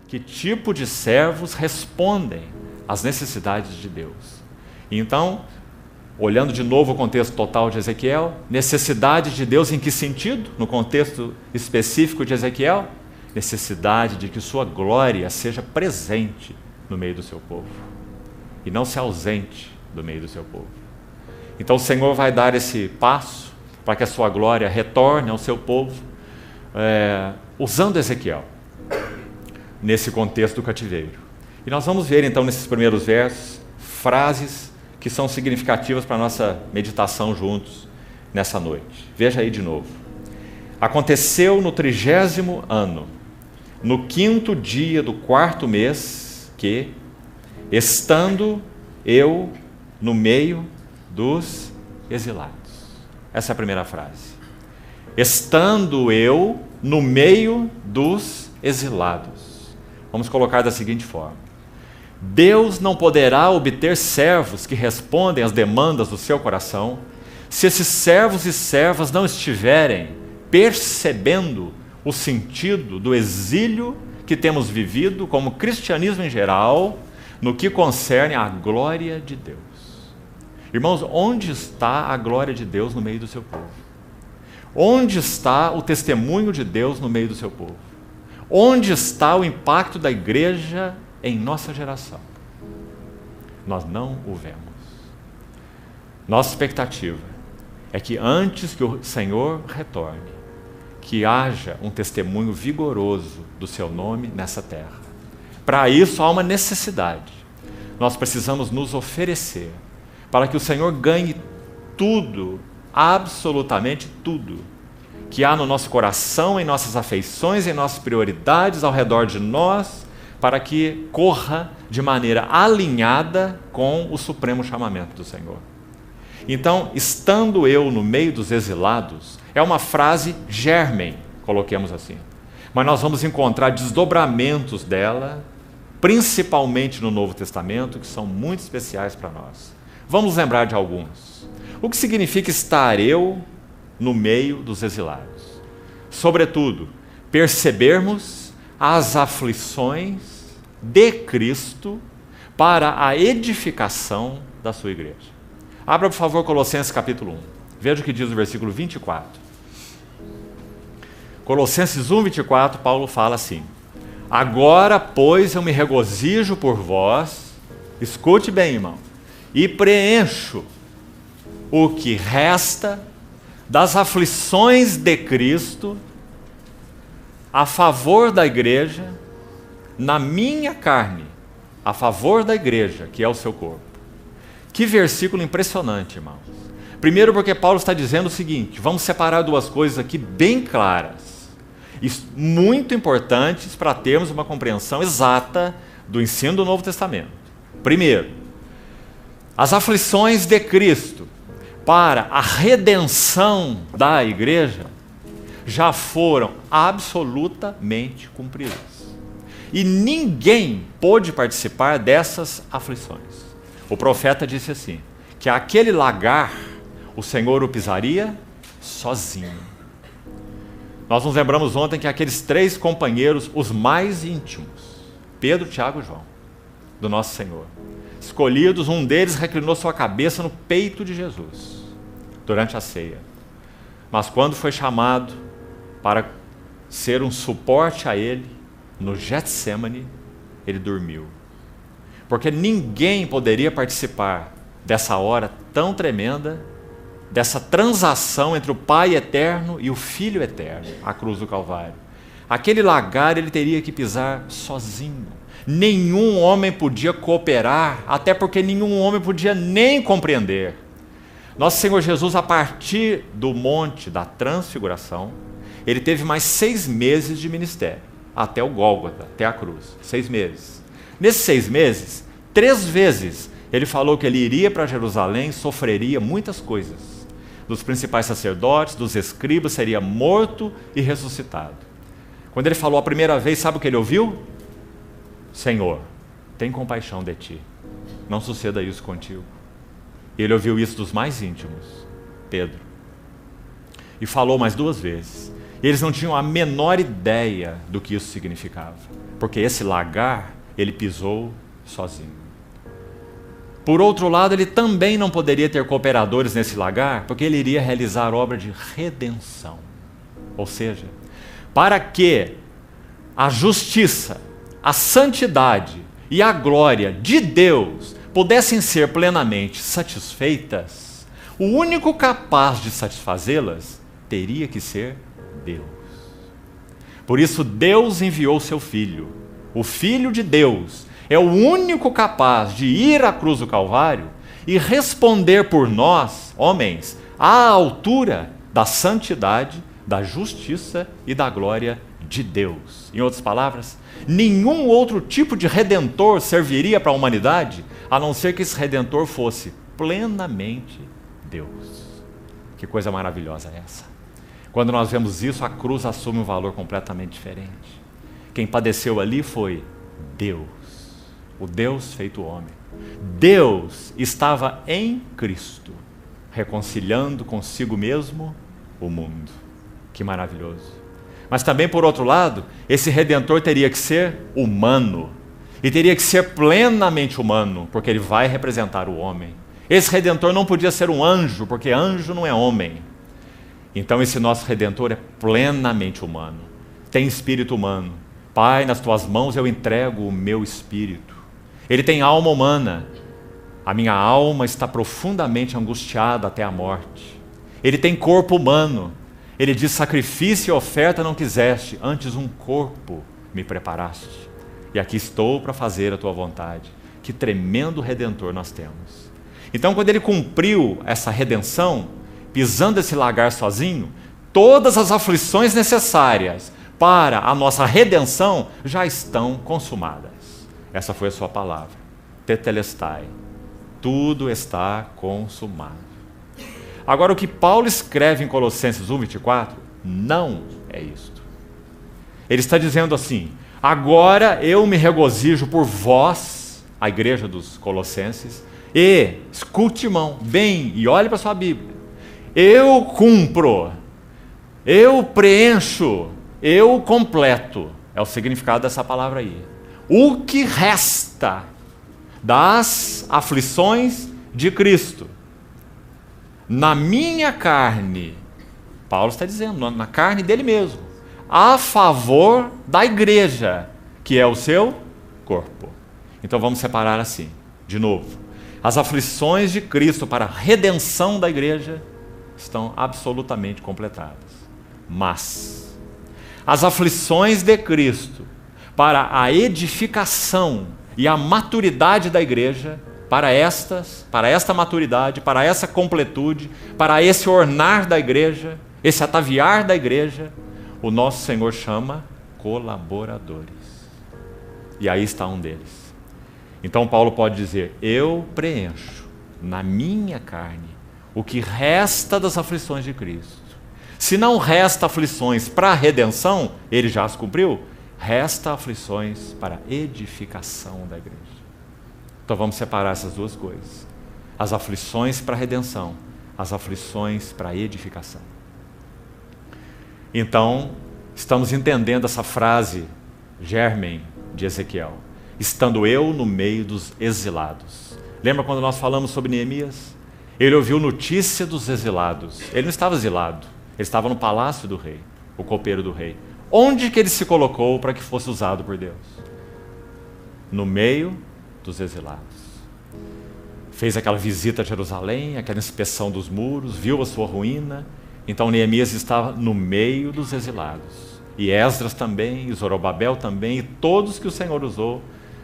que tipo de servos respondem às necessidades de Deus. Então, olhando de novo o contexto total de Ezequiel, necessidade de Deus em que sentido? No contexto específico de Ezequiel, necessidade de que sua glória seja presente no meio do seu povo e não se ausente do meio do seu povo. Então o Senhor vai dar esse passo para que a sua glória retorne ao seu povo, usando Ezequiel nesse contexto do cativeiro. E nós vamos ver então nesses primeiros versos frases que são significativas para a nossa meditação juntos nessa noite. Veja aí de novo. Aconteceu no 30º ano, no 5º dia do 4º mês, que, estando eu no meio dos exilados. Essa é a primeira frase. Estando eu no meio dos exilados. Vamos colocar da seguinte forma: Deus não poderá obter servos que respondem às demandas do seu coração se esses servos e servas não estiverem percebendo o sentido do exílio que temos vivido como cristianismo em geral, no que concerne à glória de Deus. Irmãos, onde está a glória de Deus no meio do seu povo? Onde está o testemunho de Deus no meio do seu povo? Onde está o impacto da igreja em nossa geração? Nós não o vemos. Nossa expectativa é que antes que o Senhor retorne, que haja um testemunho vigoroso do seu nome nessa terra. Para isso há uma necessidade. Nós precisamos nos oferecer para que o Senhor ganhe tudo, absolutamente tudo, que há no nosso coração, em nossas afeições, em nossas prioridades ao redor de nós, para que corra de maneira alinhada com o supremo chamamento do Senhor. Então, estando eu no meio dos exilados, é uma frase germen, coloquemos assim. Mas nós vamos encontrar desdobramentos dela, principalmente no Novo Testamento, que são muito especiais para nós. Vamos lembrar de alguns. O que significa estar eu no meio dos exilados? Sobretudo, percebermos as aflições de Cristo para a edificação da sua igreja. Abra, por favor, Colossenses capítulo 1. Veja o que diz o versículo 24. Colossenses 1, 24, Paulo fala assim: agora, pois, eu me regozijo por vós, escute bem, irmão, e preencho o que resta das aflições de Cristo a favor da igreja, na minha carne, a favor da igreja, que é o seu corpo. Que versículo impressionante, irmãos. Primeiro porque Paulo está dizendo o seguinte: vamos separar duas coisas aqui bem claras, e muito importantes para termos uma compreensão exata do ensino do Novo Testamento. Primeiro, as aflições de Cristo para a redenção da igreja já foram absolutamente cumpridas. E ninguém pôde participar dessas aflições. O profeta disse assim, que aquele lagar o Senhor o pisaria sozinho. Nós nos lembramos ontem que aqueles 3 companheiros, os mais íntimos, Pedro, Tiago e João, do nosso Senhor, escolhidos, um deles reclinou sua cabeça no peito de Jesus durante a ceia. Mas quando foi chamado para ser um suporte a ele no Getsemane, ele dormiu. Porque ninguém poderia participar dessa hora tão tremenda, dessa transação entre o Pai eterno e o Filho eterno, a cruz do Calvário. Aquele lagar ele teria que pisar sozinho. Nenhum homem podia cooperar, até porque nenhum homem podia nem compreender. Nosso Senhor Jesus, a partir do monte da transfiguração, ele teve mais 6 meses de ministério, até o Gólgota, até a cruz, 6 meses. Nesses 6 meses, 3 vezes, ele falou que ele iria para Jerusalém, sofreria muitas coisas. Dos principais sacerdotes, dos escribas, seria morto e ressuscitado. Quando ele falou a primeira vez, sabe o que ele ouviu? Senhor, tem compaixão de ti, não suceda isso contigo. Ele ouviu isso dos mais íntimos, Pedro. E falou mais 2 vezes. Eles não tinham a menor ideia do que isso significava, porque esse lagar ele pisou sozinho. Por outro lado, ele também não poderia ter cooperadores nesse lagar, porque ele iria realizar obra de redenção. Ou seja, para que a justiça, a santidade e a glória de Deus pudessem ser plenamente satisfeitas, o único capaz de satisfazê-las teria que ser Deus. Por isso Deus enviou seu Filho. O Filho de Deus é o único capaz de ir à cruz do Calvário e responder por nós, homens, à altura da santidade, da justiça e da glória de Deus. Em outras palavras, nenhum outro tipo de redentor serviria para a humanidade, a não ser que esse redentor fosse plenamente Deus. Que coisa maravilhosa é essa? Quando nós vemos isso, a cruz assume um valor completamente diferente. Quem padeceu ali foi Deus, o Deus feito homem. Deus estava em Cristo, reconciliando consigo mesmo o mundo. Que maravilhoso. Mas também, por outro lado, esse Redentor teria que ser humano. E teria que ser plenamente humano, porque ele vai representar o homem. Esse Redentor não podia ser um anjo, porque anjo não é homem. Então esse nosso Redentor é plenamente humano. Tem espírito humano. Pai, nas tuas mãos eu entrego o meu espírito. Ele tem alma humana. A minha alma está profundamente angustiada até a morte. Ele tem corpo humano. Ele diz: sacrifício e oferta não quiseste, antes um corpo me preparaste. E aqui estou para fazer a tua vontade. Que tremendo Redentor nós temos. Então, quando ele cumpriu essa redenção, pisando esse lagar sozinho, todas as aflições necessárias para a nossa redenção já estão consumadas. Essa foi a sua palavra. Tetelestai. Tudo está consumado. Agora, o que Paulo escreve em Colossenses 1:24 não é isto. Ele está dizendo assim: agora eu me regozijo por vós, a igreja dos Colossenses, e, escute, irmão, bem, e olhe para a sua Bíblia, eu cumpro, eu preencho, eu completo, é o significado dessa palavra aí, o que resta das aflições de Cristo, na minha carne. Paulo está dizendo, na carne dele mesmo, a favor da igreja, que é o seu corpo. Então vamos separar assim, de novo. As aflições de Cristo para a redenção da igreja estão absolutamente completadas. Mas as aflições de Cristo para a edificação e a maturidade da igreja, para esta maturidade, para essa completude, para esse ornar da igreja, esse ataviar da igreja, o nosso Senhor chama colaboradores. E aí está um deles. Então Paulo pode dizer: eu preencho na minha carne o que resta das aflições de Cristo. Se não resta aflições para a redenção, ele já as cumpriu, resta aflições para a edificação da igreja. Então vamos separar essas duas coisas. As aflições para a redenção, as aflições para a edificação. Então, estamos entendendo essa frase germen de Ezequiel: estando eu no meio dos exilados. Lembra quando nós falamos sobre Neemias? Ele ouviu notícia dos exilados. Ele não estava exilado, ele estava no palácio do rei, o copeiro do rei. Onde que ele se colocou para que fosse usado por Deus? No meio dos exilados. Fez aquela visita a Jerusalém, aquela inspeção dos muros, viu a sua ruína. Então Neemias estava no meio dos exilados. E Esdras também, e Zorobabel também, e todos que o Senhor usou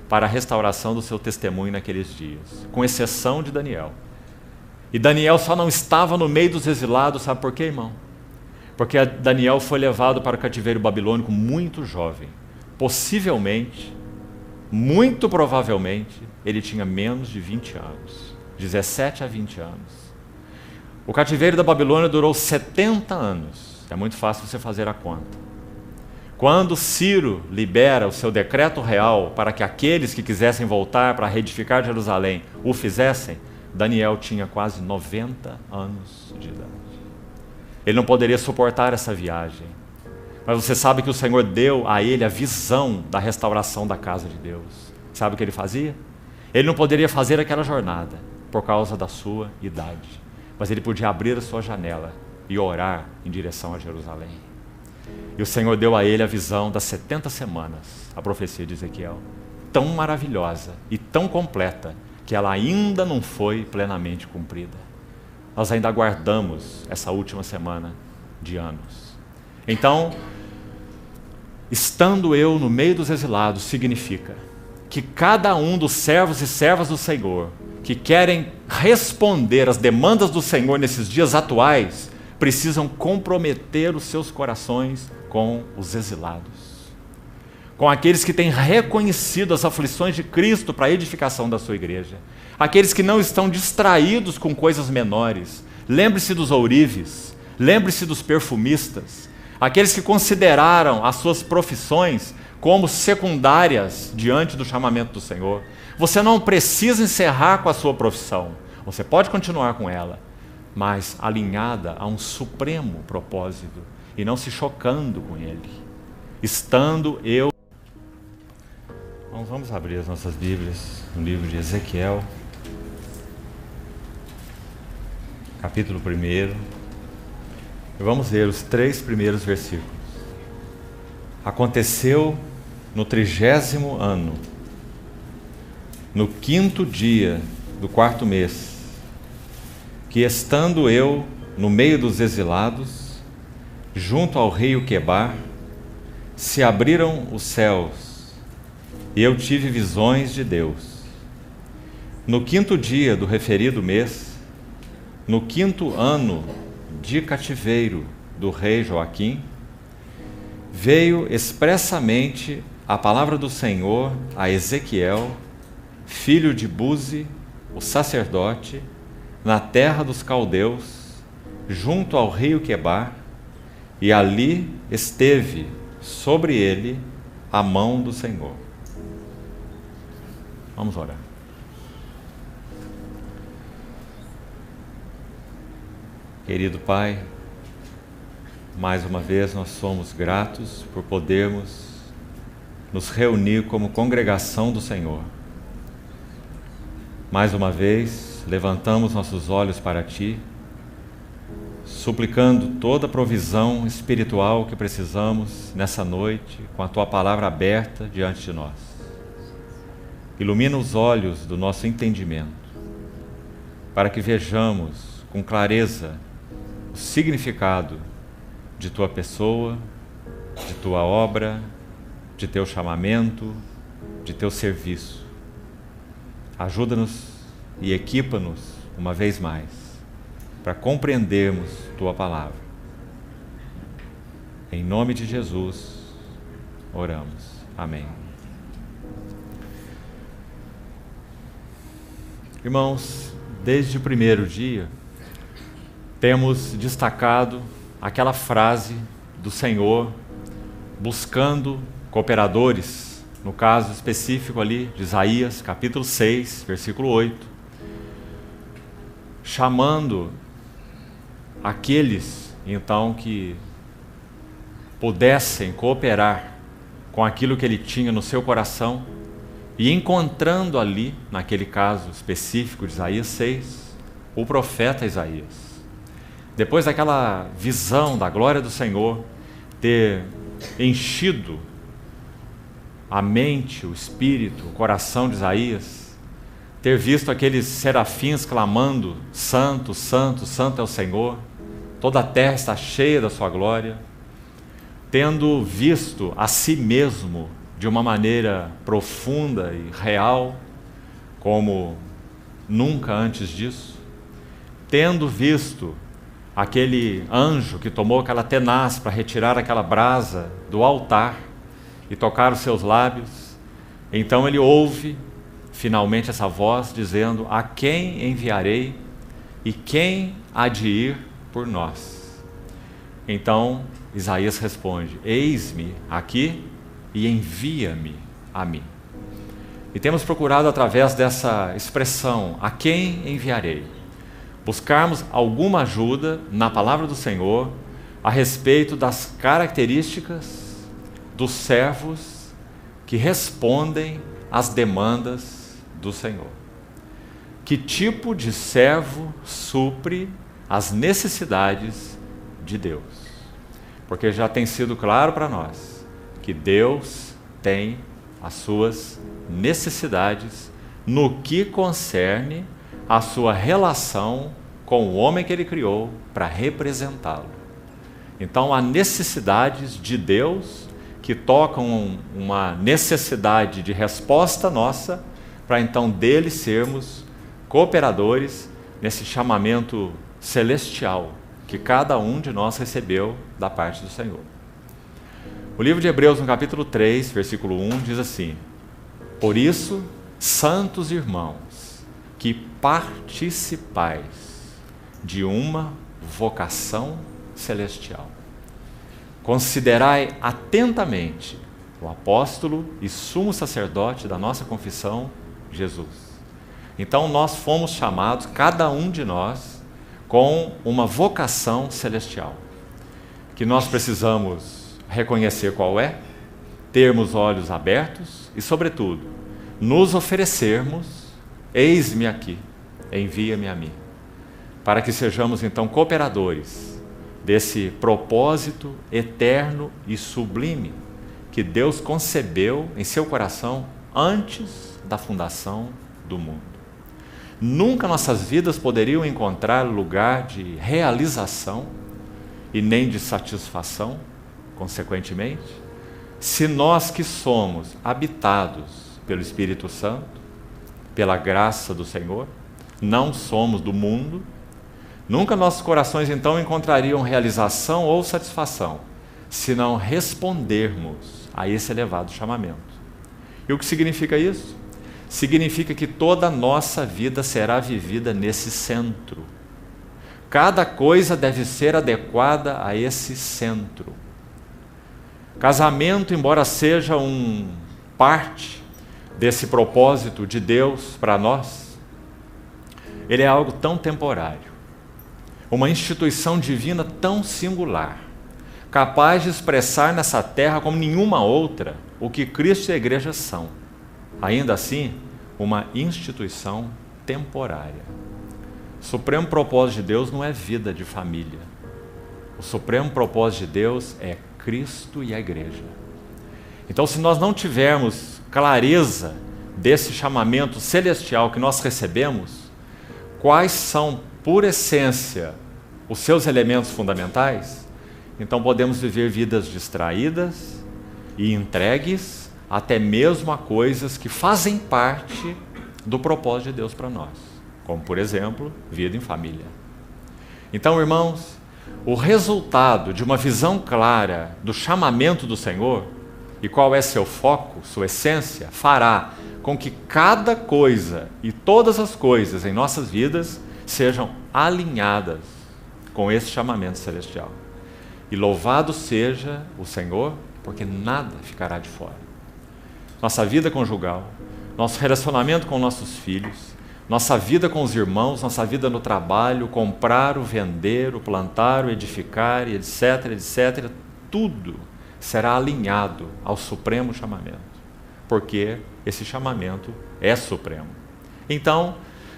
para a restauração do seu testemunho naqueles dias, com exceção de Daniel. E Daniel só não estava no meio dos exilados, sabe por quê, irmão? Porque Daniel foi levado para o cativeiro babilônico muito jovem. Possivelmente, muito provavelmente, ele tinha menos de 20 anos, 17 a 20 anos. O cativeiro da Babilônia durou 70 anos, é muito fácil você fazer a conta. Quando Ciro libera o seu decreto real para que aqueles que quisessem voltar para reedificar Jerusalém o fizessem, Daniel tinha quase 90 anos de idade. Ele não poderia suportar essa viagem. Mas você sabe que o Senhor deu a ele a visão da restauração da casa de Deus. Sabe o que ele fazia? Ele não poderia fazer aquela jornada por causa da sua idade, mas ele podia abrir a sua janela e orar em direção a Jerusalém. E o Senhor deu a ele a visão das 70 semanas, a profecia de Ezequiel, tão maravilhosa e tão completa, que ela ainda não foi plenamente cumprida. Nós ainda aguardamos essa última semana de anos. Então, estando eu no meio dos exilados, significa que cada um dos servos e servas do Senhor, que querem responder às demandas do Senhor nesses dias atuais, precisam comprometer os seus corações com os exilados, com aqueles que têm reconhecido as aflições de Cristo para a edificação da sua igreja, aqueles que não estão distraídos com coisas menores. Lembre-se dos ourives, lembre-se dos perfumistas, aqueles que consideraram as suas profissões como secundárias diante do chamamento do Senhor. Você não precisa encerrar com a sua profissão, você pode continuar com ela, mas alinhada a um supremo propósito e não se chocando com ele. Estando eu... Então, vamos abrir as nossas Bíblias no livro de Ezequiel, capítulo 1, e vamos ler os 3 primeiros versículos. Aconteceu no 30º ano, no 5º dia do 4º mês, que estando eu no meio dos exilados, junto ao rio Quebar, se abriram os céus, e eu tive visões de Deus. No 5º dia do referido mês, no 5º ano de cativeiro do rei Joaquim, veio expressamente a palavra do Senhor a Ezequiel, filho de Buzi, o sacerdote, na terra dos caldeus, junto ao rio Quebar, e ali esteve sobre ele a mão do Senhor. Vamos orar. Querido Pai, mais uma vez nós somos gratos por podermos nos reunir como congregação do Senhor. Mais uma vez, levantamos nossos olhos para Ti, suplicando toda a provisão espiritual que precisamos nessa noite, com a Tua palavra aberta diante de nós. Ilumina os olhos do nosso entendimento, para que vejamos com clareza o significado de Tua pessoa, de Tua obra, de Teu chamamento, de Teu serviço. Ajuda-nos e equipa-nos uma vez mais para compreendermos Tua palavra. Em nome de Jesus, oramos. Amém. Irmãos, desde o primeiro dia, temos destacado aquela frase do Senhor buscando cooperadores, no caso específico ali de Isaías, capítulo 6, versículo 8, chamando aqueles, então, que pudessem cooperar com aquilo que ele tinha no seu coração, e encontrando ali, naquele caso específico de Isaías 6, o profeta Isaías. Depois daquela visão da glória do Senhor ter enchido a mente, o espírito, o coração de Isaías, ter visto aqueles serafins clamando: Santo, Santo, Santo é o Senhor, toda a terra está cheia da sua glória, tendo visto a si mesmo de uma maneira profunda e real, como nunca antes disso, tendo visto aquele anjo que tomou aquela tenaz para retirar aquela brasa do altar e tocar os seus lábios, então ele ouve finalmente essa voz dizendo: a quem enviarei e quem há de ir por nós? Então Isaías responde: eis-me aqui e envia-me a mim. E temos procurado, através dessa expressão, a quem enviarei, buscarmos alguma ajuda na palavra do Senhor a respeito das características dos servos que respondem às demandas do Senhor. Que tipo de servo supre as necessidades de Deus? Porque já tem sido claro para nós que Deus tem as suas necessidades no que concerne a sua relação com o homem que Ele criou para representá-lo. Então há necessidades de Deus que tocam uma necessidade de resposta nossa, para então dele sermos cooperadores nesse chamamento celestial que cada um de nós recebeu da parte do Senhor. O livro de Hebreus, no capítulo 3, versículo 1, diz assim: por isso, santos irmãos, que participais de uma vocação celestial, considerai atentamente o apóstolo e sumo sacerdote da nossa confissão, Jesus. Então nós fomos chamados, cada um de nós, com uma vocação celestial, que nós precisamos reconhecer qual é, termos olhos abertos e, sobretudo, nos oferecermos: eis-me aqui, envia-me a mim, para que sejamos então cooperadores desse propósito eterno e sublime que Deus concebeu em seu coração antes da fundação do mundo. Nunca nossas vidas poderiam encontrar lugar de realização e nem de satisfação, consequentemente, se nós que somos habitados pelo Espírito Santo, pela graça do Senhor, não somos do mundo. Nunca nossos corações então encontrariam realização ou satisfação se não respondermos a esse elevado chamamento. E o que significa isso? Significa que toda a nossa vida será vivida nesse centro. Cada coisa deve ser adequada a esse centro. Casamento, embora seja parte desse propósito de Deus para nós, ele é algo tão temporário, uma instituição divina tão singular, capaz de expressar nessa terra como nenhuma outra o que Cristo e a igreja são. Ainda assim, uma instituição temporária. O supremo propósito de Deus não é vida de família. O supremo propósito de Deus é Cristo e a igreja. Então, se nós não tivermos clareza desse chamamento celestial que nós recebemos, quais são, por essência, os seus elementos fundamentais, então podemos viver vidas distraídas e entregues até mesmo a coisas que fazem parte do propósito de Deus para nós, como, por exemplo, vida em família. Então, irmãos, o resultado de uma visão clara do chamamento do Senhor e qual é seu foco, sua essência, fará com que cada coisa e todas as coisas em nossas vidas sejam alinhadas com esse chamamento celestial. E louvado seja o Senhor, porque nada ficará de fora. Nossa vida conjugal, nosso relacionamento com nossos filhos, nossa vida com os irmãos, nossa vida no trabalho, comprar, o vender, o plantar, o edificar, etc, etc, tudo será alinhado ao supremo chamamento, porque esse chamamento é supremo. Então,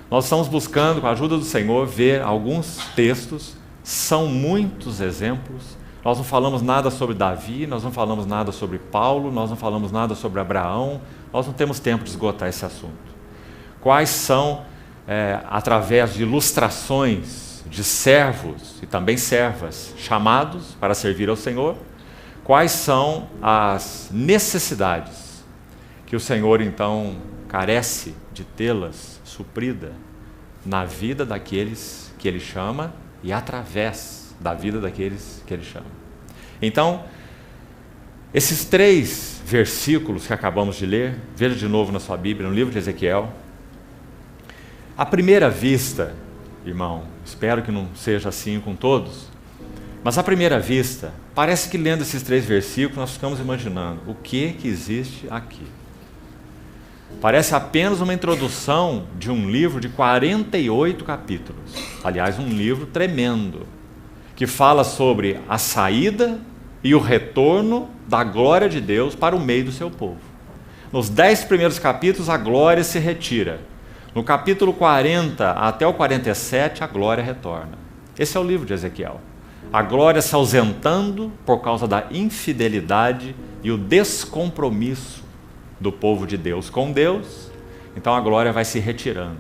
nós estamos buscando, com a ajuda do Senhor, ver alguns textos, são muitos exemplos. Nós não falamos nada sobre Davi, nós não falamos nada sobre Paulo, nós não falamos nada sobre Abraão, nós não temos tempo de esgotar esse assunto. Quais são, através de ilustrações de servos e também servas chamados para servir ao Senhor, quais são as necessidades que o Senhor então carece de tê-las suprida na vida daqueles que Ele chama e através da vida daqueles que Ele chama. Então, esses 3 versículos que acabamos de ler, veja de novo na sua Bíblia, no livro de Ezequiel. À primeira vista, irmão, espero que não seja assim com todos, mas à primeira vista, parece que lendo esses 3 versículos, nós ficamos imaginando o que existe aqui. Parece apenas uma introdução de um livro de 48 capítulos. Aliás, um livro tremendo. que fala sobre a saída e o retorno da glória de Deus para o meio do seu povo. Nos 10 primeiros capítulos, a glória se retira. No capítulo 40 até o 47, a glória retorna. Esse é o livro de Ezequiel. A glória se ausentando por causa da infidelidade e o descompromisso do povo de Deus com Deus. Então a glória vai se retirando.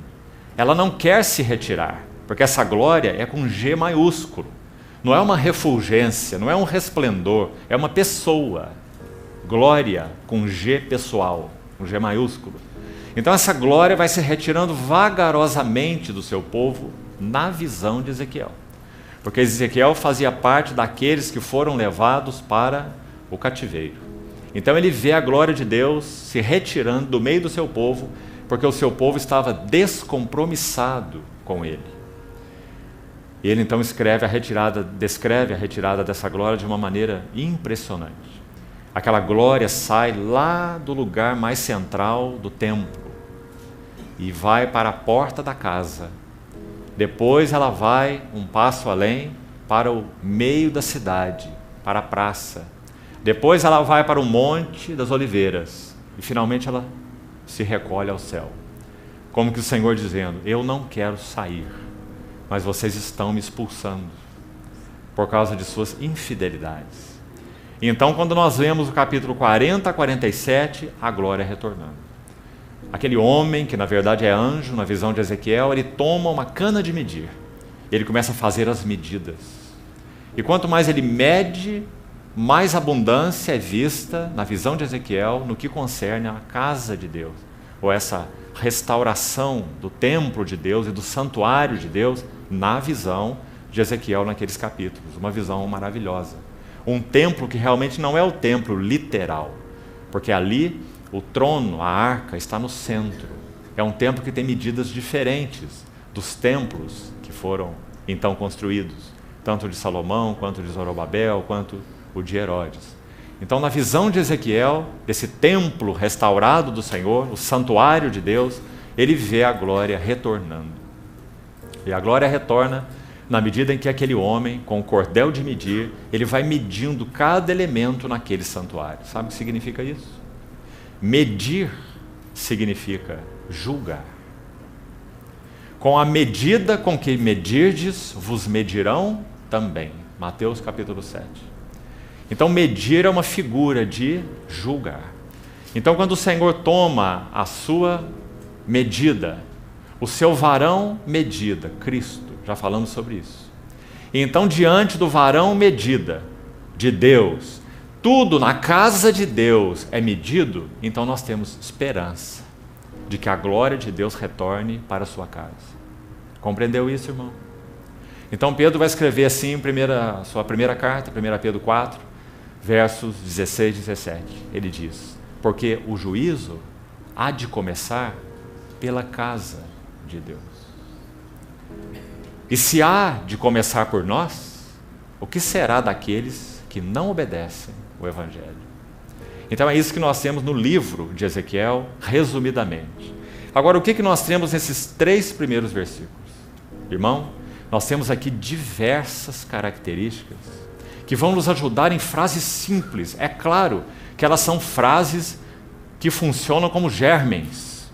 Ela não quer se retirar, porque essa glória é com G maiúsculo. Não é uma refulgência, não é um resplendor, é uma pessoa. Glória com G pessoal, com G maiúsculo. Então essa glória vai se retirando vagarosamente do seu povo na visão de Ezequiel. Porque Ezequiel fazia parte daqueles que foram levados para o cativeiro. Então ele vê a glória de Deus se retirando do meio do seu povo, porque o seu povo estava descompromissado com ele. E ele então descreve a retirada dessa glória de uma maneira impressionante. Aquela glória sai lá do lugar mais central do templo e vai para a porta da casa. Depois ela vai um passo além para o meio da cidade, para a praça. Depois ela vai para o Monte das Oliveiras e finalmente ela se recolhe ao céu. Como que o Senhor dizendo: eu não quero sair, mas vocês estão me expulsando por causa de suas infidelidades. Então, quando nós vemos o capítulo 40 a 47, a glória retornando. Aquele homem, que na verdade é anjo, na visão de Ezequiel, ele toma uma cana de medir. Ele começa a fazer as medidas. E quanto mais ele mede, mais abundância é vista na visão de Ezequiel no que concerne à casa de Deus, ou essa restauração do templo de Deus e do santuário de Deus na visão de Ezequiel naqueles capítulos. Uma visão maravilhosa. Um templo que realmente não é o templo literal, porque ali o trono, a arca, está no centro. É um templo que tem medidas diferentes dos templos que foram então construídos, tanto de Salomão, quanto de Zorobabel, quanto o de Herodes. Então, na visão de Ezequiel, desse templo restaurado do Senhor, o santuário de Deus, ele vê a glória retornando. E a glória retorna na medida em que aquele homem, com o cordel de medir, ele vai medindo cada elemento naquele santuário. Sabe o que significa isso? Medir significa julgar. Com a medida com que medirdes, vos medirão também. Mateus capítulo 7. Então, medir é uma figura de julgar. Então, quando o Senhor toma a sua medida, o seu varão medida, Cristo, já falamos sobre isso. E então, diante do varão medida de Deus, tudo na casa de Deus é medido, então nós temos esperança de que a glória de Deus retorne para a sua casa. Compreendeu isso, irmão? Então Pedro vai escrever assim em sua primeira carta, 1 Pedro 4, versos 16 e 17. Ele diz: porque o juízo há de começar pela casa de Deus. E se há de começar por nós, o que será daqueles que não obedecem o Evangelho? Então é isso que nós temos no livro de Ezequiel, resumidamente. Agora, o que nós temos nesses 3 primeiros versículos? Irmão, nós temos aqui diversas características que vão nos ajudar em frases simples. É claro que elas são frases que funcionam como germens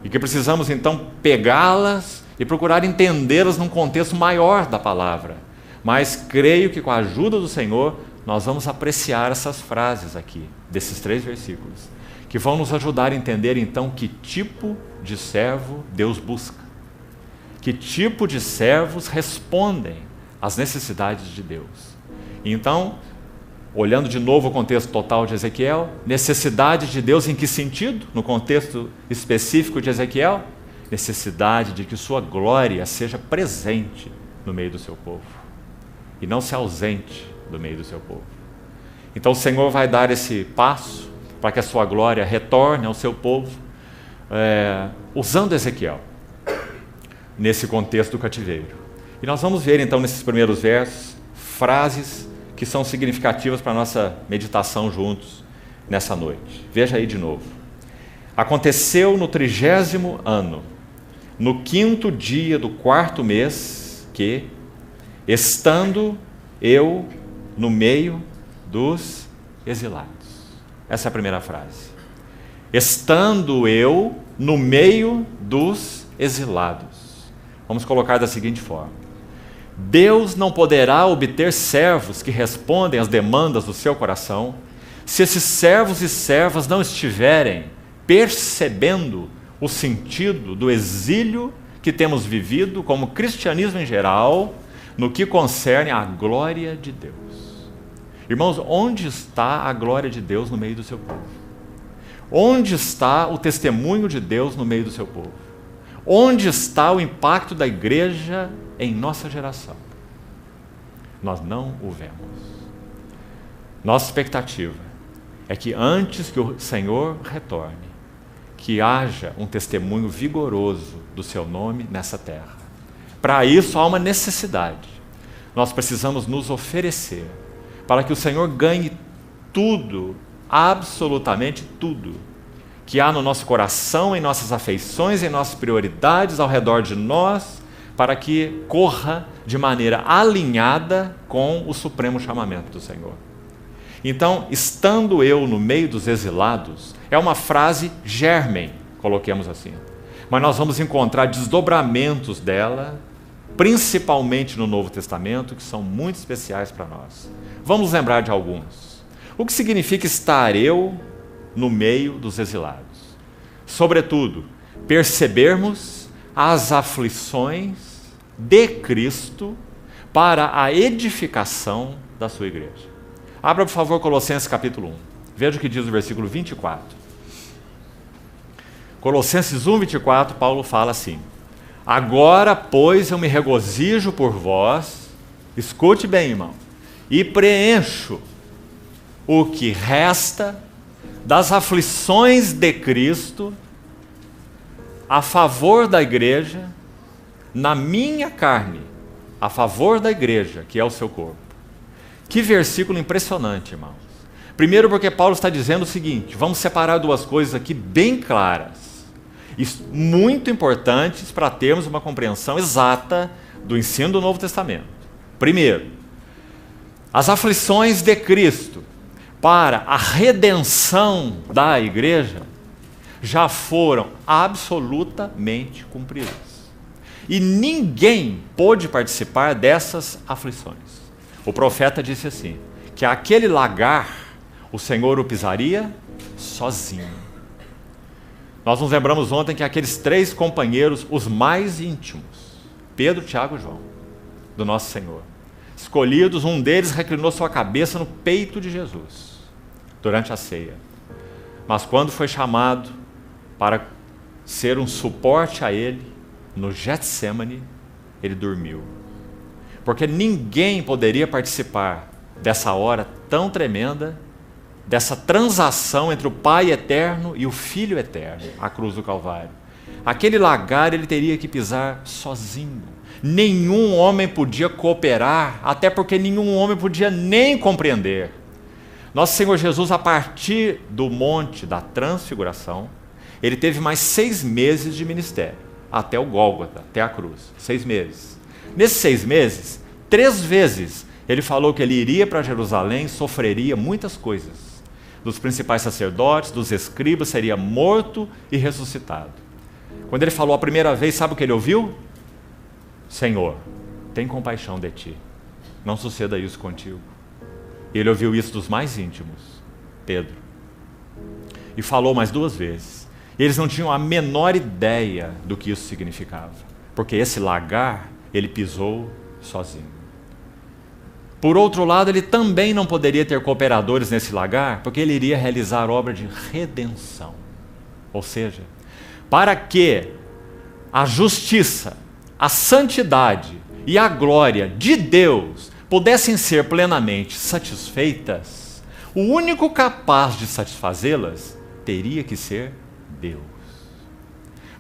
e que precisamos então pegá-las e procurar entendê-las num contexto maior da palavra. Mas creio que com a ajuda do Senhor nós vamos apreciar essas frases aqui, desses 3 versículos, que vão nos ajudar a entender então que tipo de servo Deus busca, que tipo de servos respondem às necessidades de Deus. Então, olhando de novo o contexto total de Ezequiel, necessidade de Deus em que sentido? No contexto específico de Ezequiel, necessidade de que sua glória seja presente no meio do seu povo e não se ausente do meio do seu povo. Então o Senhor vai dar esse passo para que a sua glória retorne ao seu povo, usando Ezequiel nesse contexto do cativeiro. E nós vamos ver então nesses primeiros versos frases que são significativas para a nossa meditação juntos nessa noite. Veja aí de novo. Aconteceu no 30º ano, no 5º dia do 4º mês, que, estando eu no meio dos exilados. Essa é a primeira frase. Estando eu no meio dos exilados. Vamos colocar da seguinte forma: Deus não poderá obter servos que respondem às demandas do seu coração se esses servos e servas não estiverem percebendo o sentido do exílio que temos vivido como cristianismo em geral, no que concerne à glória de Deus. Irmãos, onde está a glória de Deus no meio do seu povo? Onde está o testemunho de Deus no meio do seu povo? Onde está o impacto da igreja em nossa geração? Nós não o vemos. Nossa expectativa é que antes que o Senhor retorne, que haja um testemunho vigoroso do seu nome nessa terra. Para isso há uma necessidade. Nós precisamos nos oferecer para que o Senhor ganhe tudo, absolutamente tudo, que há no nosso coração, em nossas afeições, em nossas prioridades ao redor de nós, para que corra de maneira alinhada com o supremo chamamento do Senhor. Então, estando eu no meio dos exilados, é uma frase germen, coloquemos assim. Mas nós vamos encontrar desdobramentos dela, principalmente no Novo Testamento, que são muito especiais para nós. Vamos lembrar de alguns. O que significa estar eu no meio dos exilados? Sobretudo, percebermos as aflições de Cristo para a edificação da sua igreja. Abra, por favor, Colossenses capítulo 1. Veja o que diz o versículo 24. Colossenses 1, 24, Paulo fala assim: agora, pois, eu me regozijo por vós, escute bem, irmão, e preencho o que resta das aflições de Cristo a favor da igreja, na minha carne, a favor da igreja, que é o seu corpo. Que versículo impressionante, irmãos. Primeiro porque Paulo está dizendo o seguinte: vamos separar duas coisas aqui bem claras, e muito importantes para termos uma compreensão exata do ensino do Novo Testamento. Primeiro, as aflições de Cristo para a redenção da igreja já foram absolutamente cumpridas. E ninguém pôde participar dessas aflições. O profeta disse assim, que aquele lagar o Senhor o pisaria sozinho. Nós nos lembramos ontem que aqueles três companheiros, os mais íntimos, Pedro, Tiago e João, do nosso Senhor, escolhidos, um deles reclinou sua cabeça no peito de Jesus, durante a ceia. Mas quando foi chamado para ser um suporte a ele, no Getsêmani, ele dormiu. Porque ninguém poderia participar dessa hora tão tremenda, dessa transação entre o Pai eterno e o Filho eterno, a cruz do Calvário. Aquele lagar ele teria que pisar sozinho. Nenhum homem podia cooperar, até porque nenhum homem podia nem compreender. Nosso Senhor Jesus, a partir do monte da transfiguração, ele teve mais 6 meses de ministério, até o Gólgota, até a cruz, 6 meses. Nesses 6 meses, 3 vezes, ele falou que ele iria para Jerusalém, sofreria muitas coisas. Dos principais sacerdotes, dos escribas, seria morto e ressuscitado. Quando ele falou a primeira vez, sabe o que ele ouviu? Senhor, tem compaixão de ti, não suceda isso contigo. Ele ouviu isso dos mais íntimos, Pedro. E falou mais 2 vezes. Eles não tinham a menor ideia do que isso significava, porque esse lagar ele pisou sozinho. Por outro lado, ele também não poderia ter cooperadores nesse lagar, porque ele iria realizar obra de redenção. Ou seja, para que a justiça, a santidade e a glória de Deus pudessem ser plenamente satisfeitas, o único capaz de satisfazê-las teria que ser Deus.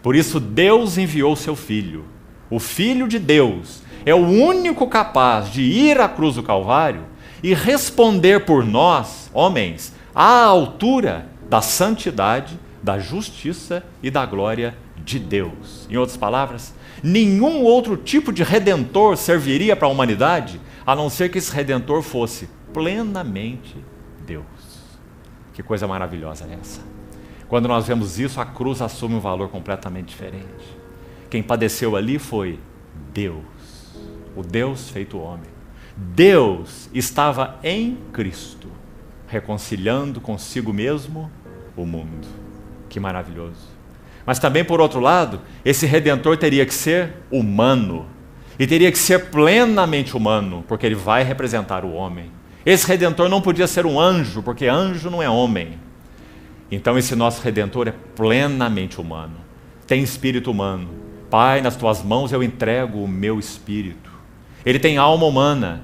Por isso Deus enviou seu Filho. O Filho de Deus é o único capaz de ir à cruz do Calvário e responder por nós, homens, à altura da santidade, da justiça e da glória de Deus. Em outras palavras, nenhum outro tipo de redentor serviria para a humanidade, a não ser que esse redentor fosse plenamente Deus. Que coisa maravilhosa é essa? Quando nós vemos isso, a cruz assume um valor completamente diferente. Quem padeceu ali foi Deus, o Deus feito homem. Deus estava em Cristo, reconciliando consigo mesmo o mundo. Que maravilhoso. Mas também, por outro lado, esse Redentor teria que ser humano. E teria que ser plenamente humano, porque ele vai representar o homem. Esse Redentor não podia ser um anjo, porque anjo não é homem. Então esse nosso Redentor é plenamente humano. Tem espírito humano. Pai, nas tuas mãos eu entrego o meu espírito. Ele tem alma humana.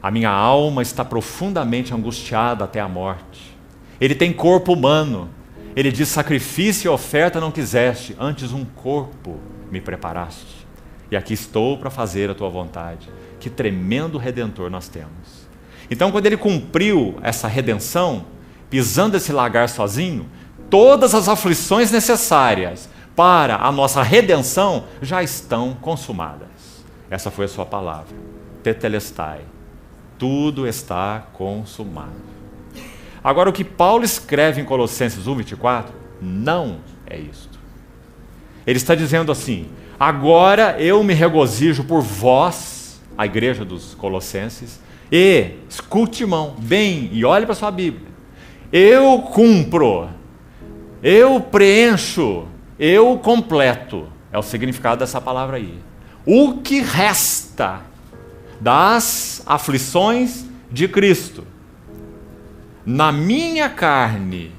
A minha alma está profundamente angustiada até a morte. Ele tem corpo humano. Ele diz: sacrifício e oferta não quiseste, antes um corpo me preparaste. E aqui estou para fazer a tua vontade. Que tremendo Redentor nós temos. Então, quando ele cumpriu essa redenção, pisando esse lagar sozinho, todas as aflições necessárias para a nossa redenção já estão consumadas. Essa foi a sua palavra. Tetelestai. Tudo está consumado. Agora, o que Paulo escreve em Colossenses 1:24 não é isto. Ele está dizendo assim: agora eu me regozijo por vós, a igreja dos Colossenses, e, escute, irmão, bem, e olhe para a sua Bíblia, eu cumpro, eu preencho, eu completo, é o significado dessa palavra aí, o que resta das aflições de Cristo, na minha carne.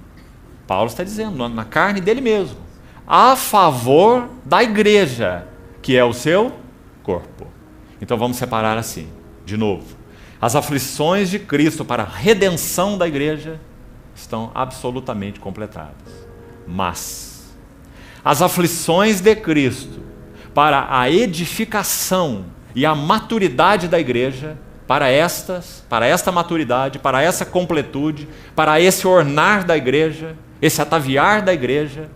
Paulo está dizendo, na carne dele mesmo, a favor da igreja, que é o seu corpo. Então vamos separar assim, de novo. As aflições de Cristo para a redenção da igreja estão absolutamente completadas. Mas as aflições de Cristo para a edificação e a maturidade da igreja, para esta maturidade, para essa completude, para esse ornar da igreja, esse ataviar da igreja,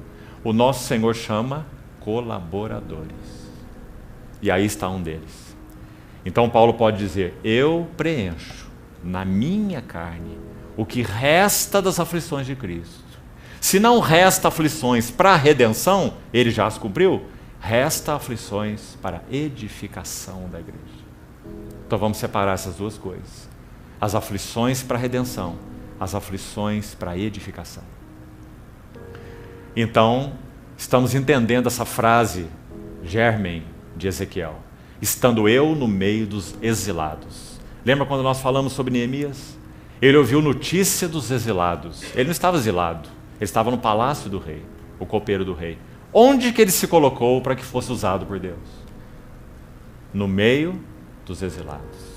o nosso Senhor chama colaboradores. E aí está um deles. Então Paulo pode dizer: eu preencho na minha carne o que resta das aflições de Cristo. Se não resta aflições para a redenção, ele já as cumpriu, resta aflições para a edificação da igreja. Então vamos separar essas duas coisas. As aflições para a redenção, as aflições para a edificação. Então, estamos entendendo essa frase germen de Ezequiel: estando eu no meio dos exilados. Lembra quando nós falamos sobre Neemias? Ele ouviu notícia dos exilados. Ele não estava exilado, ele estava no palácio do rei, o copeiro do rei. Onde que ele se colocou para que fosse usado por Deus? No meio dos exilados.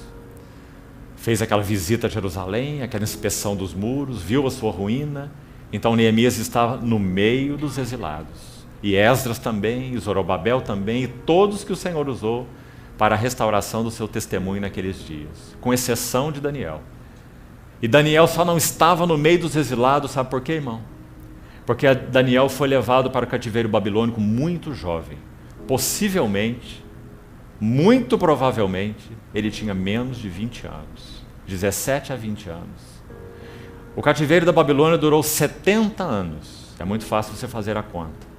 Fez aquela visita a Jerusalém, aquela inspeção dos muros, viu a sua ruína. Então Neemias estava no meio dos exilados. E Esdras também, e Zorobabel também, e todos que o Senhor usou para a restauração do seu testemunho naqueles dias, com exceção de Daniel. E Daniel só não estava no meio dos exilados, sabe por quê, irmão? Porque Daniel foi levado para o cativeiro babilônico muito jovem. Possivelmente, muito provavelmente, ele tinha menos de 20 anos, 17 a 20 anos. O cativeiro da Babilônia durou 70 anos, é muito fácil você fazer a conta.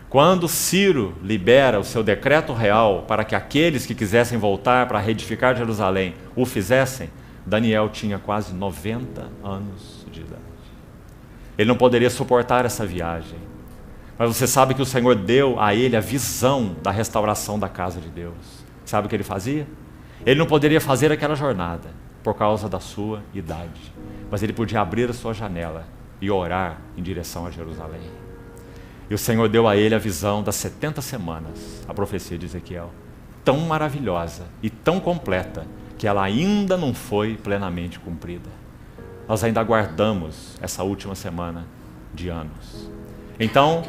Quando Ciro libera o seu decreto real para que aqueles que quisessem voltar para reedificar Jerusalém o fizessem, Daniel tinha quase 90 anos de idade. Ele não poderia suportar essa viagem. Mas você sabe que o Senhor deu a ele a visão da restauração da casa de Deus. Sabe o que ele fazia? Ele não poderia fazer aquela jornada por causa da sua idade. Mas ele podia abrir a sua janela e orar em direção a Jerusalém. E o Senhor deu a ele a visão das 70 semanas, a profecia de Ezequiel, tão maravilhosa e tão completa, que ela ainda não foi plenamente cumprida. Nós ainda aguardamos essa última semana de anos. Então,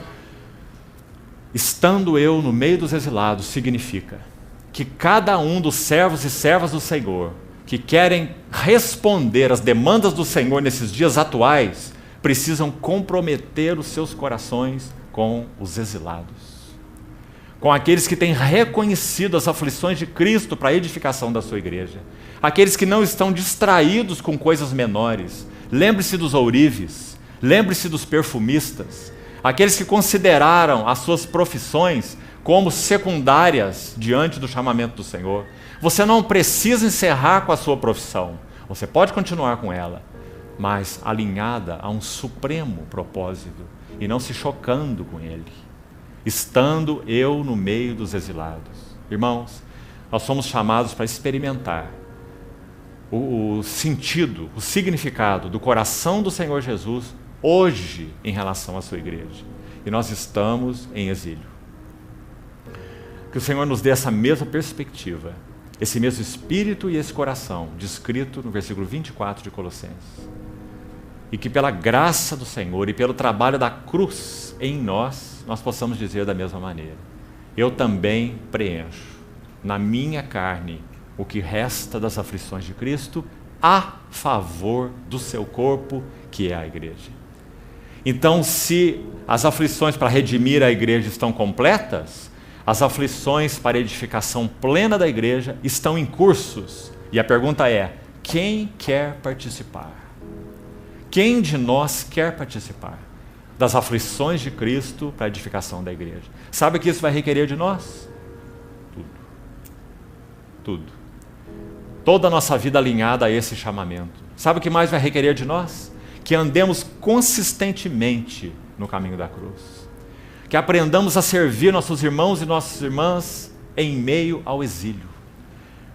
estando eu no meio dos exilados, significa que cada um dos servos e servas do Senhor, que querem responder às demandas do Senhor nesses dias atuais, precisam comprometer os seus corações com os exilados, com aqueles que têm reconhecido as aflições de Cristo para a edificação da sua igreja, aqueles que não estão distraídos com coisas menores. Lembre-se dos ourives, lembre-se dos perfumistas, aqueles que consideraram as suas profissões como secundárias diante do chamamento do Senhor. Você não precisa encerrar com a sua profissão, você pode continuar com ela, mas alinhada a um supremo propósito e não se chocando com ele, estando eu no meio dos exilados. Irmãos, nós somos chamados para experimentar o sentido, o significado do coração do Senhor Jesus hoje em relação à sua igreja. E nós estamos em exílio. Que o Senhor nos dê essa mesma perspectiva, esse mesmo espírito e esse coração, descrito no versículo 24 de Colossenses. E que pela graça do Senhor e pelo trabalho da cruz em nós, nós possamos dizer da mesma maneira: eu também preencho na minha carne o que resta das aflições de Cristo a favor do seu corpo, que é a igreja. Então, se as aflições para redimir a igreja estão completas, as aflições para a edificação plena da igreja estão em cursos. E a pergunta é: quem quer participar? Quem de nós quer participar das aflições de Cristo para a edificação da igreja? Sabe o que isso vai requerer de nós? Tudo. Toda a nossa vida alinhada a esse chamamento. Sabe o que mais vai requerer de nós? Que andemos consistentemente no caminho da cruz. Que aprendamos a servir nossos irmãos e nossas irmãs em meio ao exílio.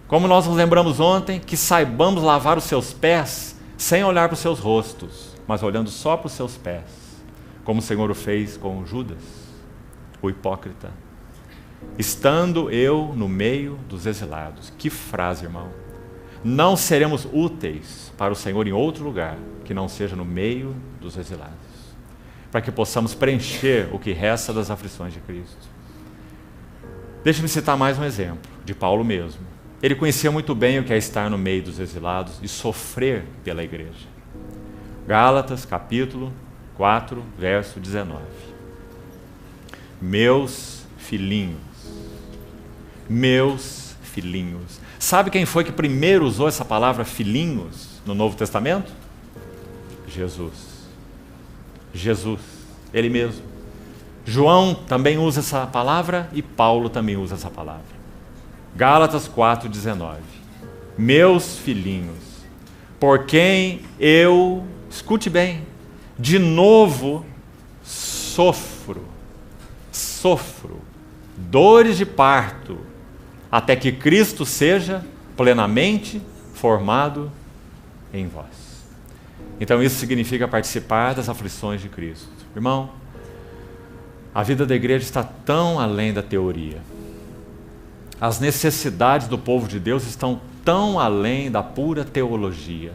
Como nós nos lembramos ontem, que saibamos lavar os seus pés sem olhar para os seus rostos, mas olhando só para os seus pés, como o Senhor o fez com Judas, o hipócrita. Estando eu no meio dos exilados. Que frase, irmão! Não seremos úteis para o Senhor em outro lugar que não seja no meio dos exilados, para que possamos preencher o que resta das aflições de Cristo. Deixe-me citar mais um exemplo, de Paulo mesmo. Ele conhecia muito bem o que é estar no meio dos exilados e sofrer pela igreja. Gálatas, capítulo 4, verso 19. Meus filhinhos. Sabe quem foi que primeiro usou essa palavra filhinhos no Novo Testamento? Jesus, ele mesmo. João também usa essa palavra e Paulo também usa essa palavra. Gálatas 4,19. Meus filhinhos, por quem eu, escute bem, de novo sofro dores de parto, até que Cristo seja plenamente formado em vós. Então isso significa participar das aflições de Cristo. Irmão, a vida da igreja está tão além da teoria. As necessidades do povo de Deus estão tão além da pura teologia.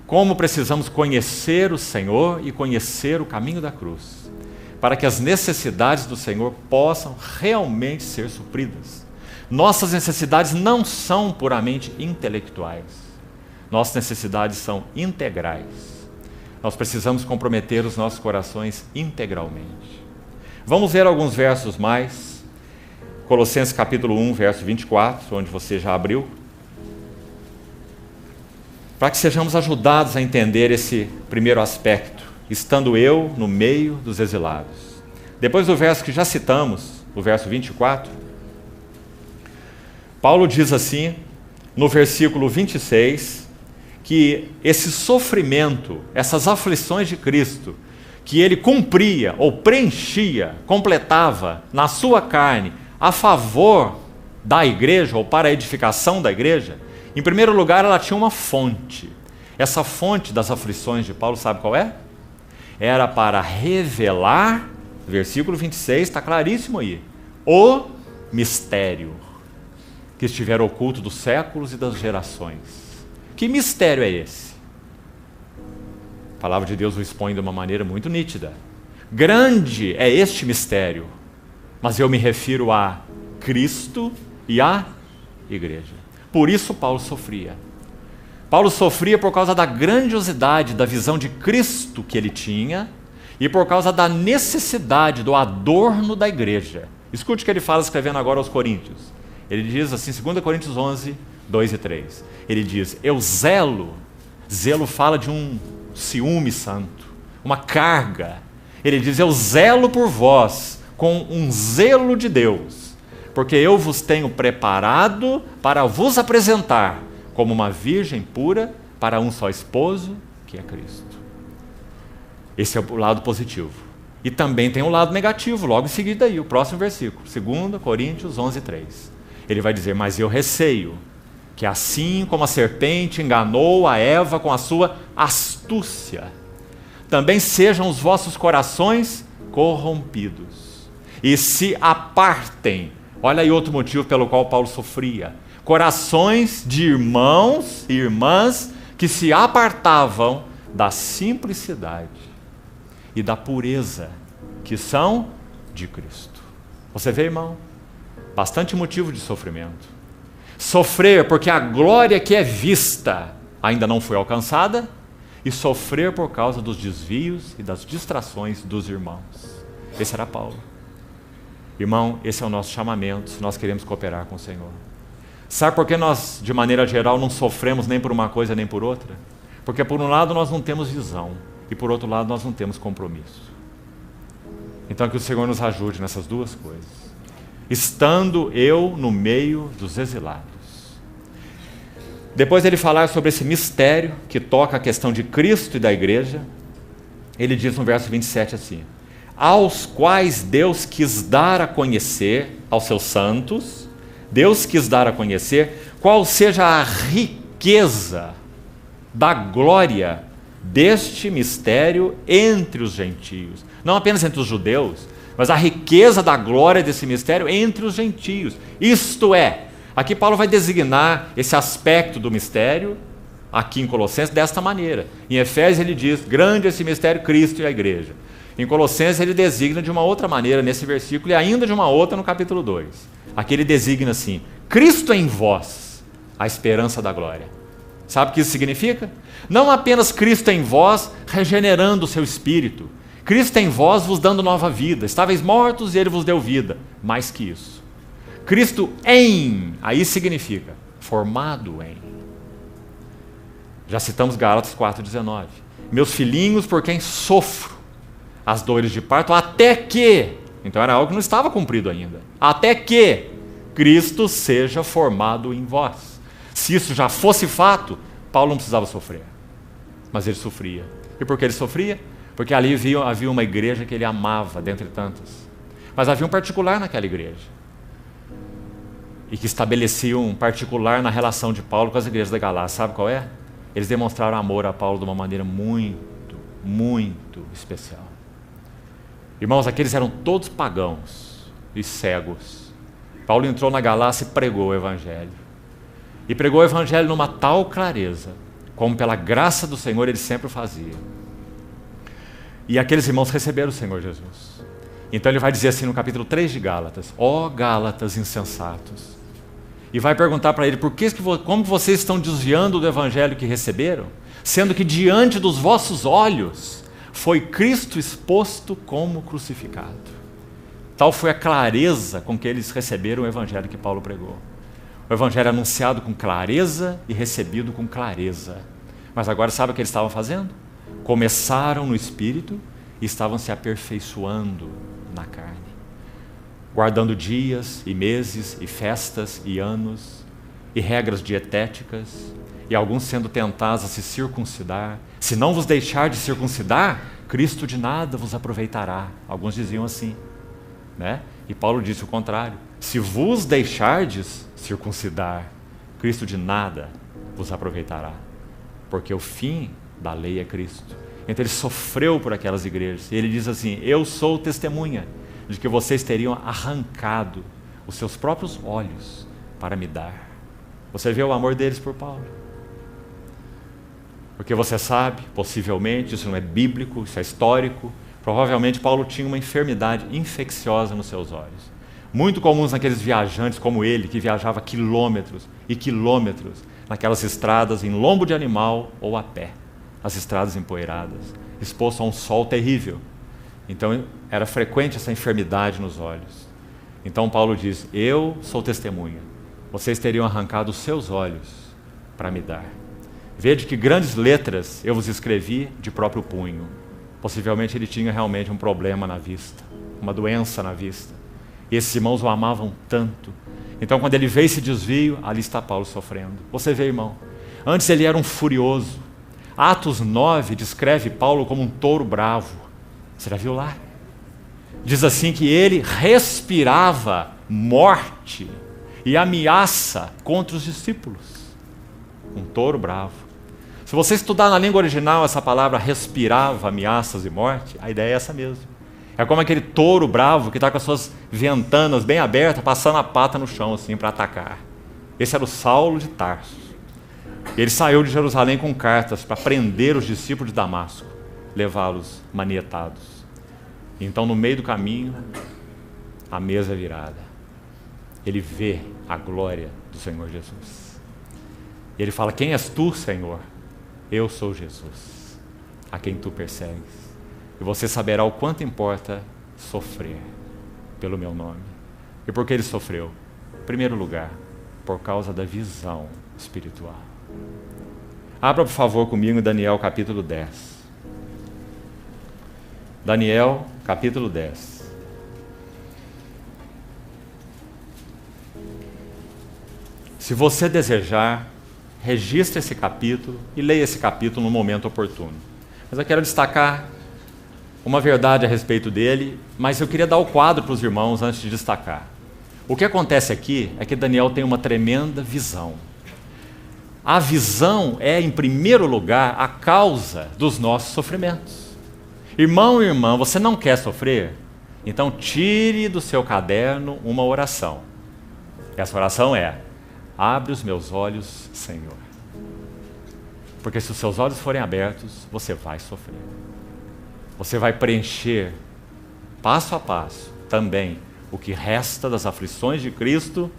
Como precisamos conhecer o Senhor e conhecer o caminho da cruz, para que as necessidades do Senhor possam realmente ser supridas. Nossas necessidades não são puramente intelectuais. Nossas necessidades são integrais. Nós precisamos comprometer os nossos corações integralmente. Vamos ver alguns versos mais. Colossenses capítulo 1, verso 24, onde você já abriu. Para que sejamos ajudados a entender esse primeiro aspecto, estando eu no meio dos exilados. Depois do verso que já citamos, o verso 24, Paulo diz assim, no versículo 26, que esse sofrimento, essas aflições de Cristo, que ele cumpria ou preenchia, completava na sua carne a favor da igreja ou para a edificação da igreja, em primeiro lugar ela tinha uma fonte. Essa fonte das aflições de Paulo, sabe qual é? Era para revelar, versículo 26, está claríssimo aí, o mistério que estiver oculto dos séculos e das gerações. Que mistério é esse? A palavra de Deus o expõe de uma maneira muito nítida. Grande é este mistério, mas eu me refiro a Cristo e à igreja. Por isso Paulo sofria. Paulo sofria por causa da grandiosidade da visão de Cristo que ele tinha e por causa da necessidade do adorno da igreja. Escute o que ele fala escrevendo agora aos Coríntios. Ele diz assim, 2 Coríntios 11, 2 e 3. Ele diz, eu zelo fala de um ciúme santo, uma carga. Ele diz, eu zelo por vós com um zelo de Deus, porque eu vos tenho preparado para vos apresentar como uma virgem pura para um só esposo, que é Cristo. Esse é o lado positivo. E também tem um lado negativo, logo em seguida aí, o próximo versículo, 2 Coríntios 11, 3. Ele vai dizer, mas eu receio que assim como a serpente enganou a Eva com a sua astúcia, também sejam os vossos corações corrompidos e se apartem. Olha aí outro motivo pelo qual Paulo sofria. Corações de irmãos e irmãs que se apartavam da simplicidade e da pureza que são de Cristo. Você vê, irmão? Bastante motivo de sofrimento. Sofrer porque a glória que é vista ainda não foi alcançada e sofrer por causa dos desvios e das distrações dos irmãos. Esse era Paulo. Irmão, esse é o nosso chamamento se nós queremos cooperar com o Senhor. Sabe por que nós, de maneira geral, não sofremos nem por uma coisa nem por outra? Porque por um lado nós não temos visão e por outro lado nós não temos compromisso. Então que o Senhor nos ajude nessas duas coisas. Estando eu no meio dos exilados. Depois de ele falar sobre esse mistério que toca a questão de Cristo e da igreja, ele diz no verso 27 assim, aos quais Deus quis dar a conhecer, aos seus santos, Deus quis dar a conhecer qual seja a riqueza da glória deste mistério entre os gentios. Não apenas entre os judeus, mas a riqueza da glória desse mistério entre os gentios. Isto é, aqui Paulo vai designar esse aspecto do mistério, aqui em Colossenses, desta maneira. Em Efésios ele diz, grande esse mistério, Cristo e a igreja. Em Colossenses ele designa de uma outra maneira nesse versículo e ainda de uma outra no capítulo 2. Aqui ele designa assim, Cristo em vós, a esperança da glória. Sabe o que isso significa? Não apenas Cristo em vós, regenerando o seu espírito. Cristo em vós vos dando nova vida. Estáveis mortos e ele vos deu vida. Mais que isso. Cristo em, aí significa formado em. Já citamos Gálatas 4,19. Meus filhinhos, por quem sofro as dores de parto, até que, então era algo que não estava cumprido ainda, até que Cristo seja formado em vós. Se isso já fosse fato, Paulo não precisava sofrer, mas ele sofria. E por que ele sofria? Porque ali havia uma igreja que ele amava, dentre tantas. Mas havia um particular naquela igreja, e que estabelecia um particular na relação de Paulo com as igrejas da Galácia. Sabe qual é? Eles demonstraram amor a Paulo de uma maneira muito, muito especial. Irmãos, aqueles eram todos pagãos e cegos. Paulo entrou na Galácia e pregou o evangelho. E pregou o evangelho numa tal clareza, como pela graça do Senhor ele sempre fazia. E aqueles irmãos receberam o Senhor Jesus. Então ele vai dizer assim no capítulo 3 de Gálatas, ó Gálatas insensatos. E vai perguntar para ele, como vocês estão desviando do evangelho que receberam, sendo que diante dos vossos olhos foi Cristo exposto como crucificado. Tal foi a clareza com que eles receberam o evangelho que Paulo pregou. O evangelho anunciado com clareza e recebido com clareza. Mas agora sabe o que eles estavam fazendo? Começaram no Espírito e estavam se aperfeiçoando na carne. Guardando dias e meses e festas e anos e regras dietéticas e alguns sendo tentados a se circuncidar. Se não vos deixar de circuncidar, Cristo de nada vos aproveitará. Alguns diziam assim, né? E Paulo disse o contrário. Se vos deixardes circuncidar, Cristo de nada vos aproveitará. Porque o fim da lei é Cristo. Então ele sofreu por aquelas igrejas. E ele diz assim, eu sou testemunha de que vocês teriam arrancado os seus próprios olhos para me dar. Você vê o amor deles por Paulo? Porque você sabe, possivelmente, isso não é bíblico, isso é histórico, provavelmente Paulo tinha uma enfermidade infecciosa nos seus olhos. Muito comuns naqueles viajantes como ele, que viajava quilômetros e quilômetros naquelas estradas em lombo de animal ou a pé, as estradas empoeiradas, exposto a um sol terrível. Então era frequente essa enfermidade nos olhos. Então Paulo diz: eu sou testemunha, vocês teriam arrancado os seus olhos para me dar. Vede que grandes letras eu vos escrevi de próprio punho. Possivelmente ele tinha realmente um problema na vista, uma doença na vista. E esses irmãos o amavam tanto. Então quando ele vê esse desvio, ali está Paulo sofrendo. Você vê, irmão, antes ele era um furioso. Atos 9 descreve Paulo como um touro bravo. Você já viu lá? Diz assim que ele respirava morte e ameaça contra os discípulos. Um touro bravo. Se você estudar na língua original essa palavra respirava ameaças e morte, a ideia é essa mesmo. É como aquele touro bravo que está com as suas ventanas bem abertas, passando a pata no chão assim para atacar. Esse era o Saulo de Tarso. Ele saiu de Jerusalém com cartas para prender os discípulos de Damasco, levá-los manietados. Então, no meio do caminho, a mesa é virada. Ele vê a glória do Senhor Jesus. E ele fala: quem és tu, Senhor? Eu sou Jesus, a quem tu persegues. E você saberá o quanto importa sofrer pelo meu nome. E por que ele sofreu? Em primeiro lugar, por causa da visão espiritual. Abra, por favor, comigo em Daniel capítulo 10. Daniel capítulo 10. Se você desejar, registre esse capítulo e leia esse capítulo no momento oportuno. Mas eu quero destacar uma verdade a respeito dele, mas eu queria dar o quadro para os irmãos antes de destacar. O que acontece aqui é que Daniel tem uma tremenda visão. A visão é, em primeiro lugar, a causa dos nossos sofrimentos. Irmão e irmã, você não quer sofrer? Então tire do seu caderno uma oração. Essa oração é: abre os meus olhos, Senhor. Porque se os seus olhos forem abertos, você vai sofrer. Você vai preencher, passo a passo, também o que resta das aflições de Cristo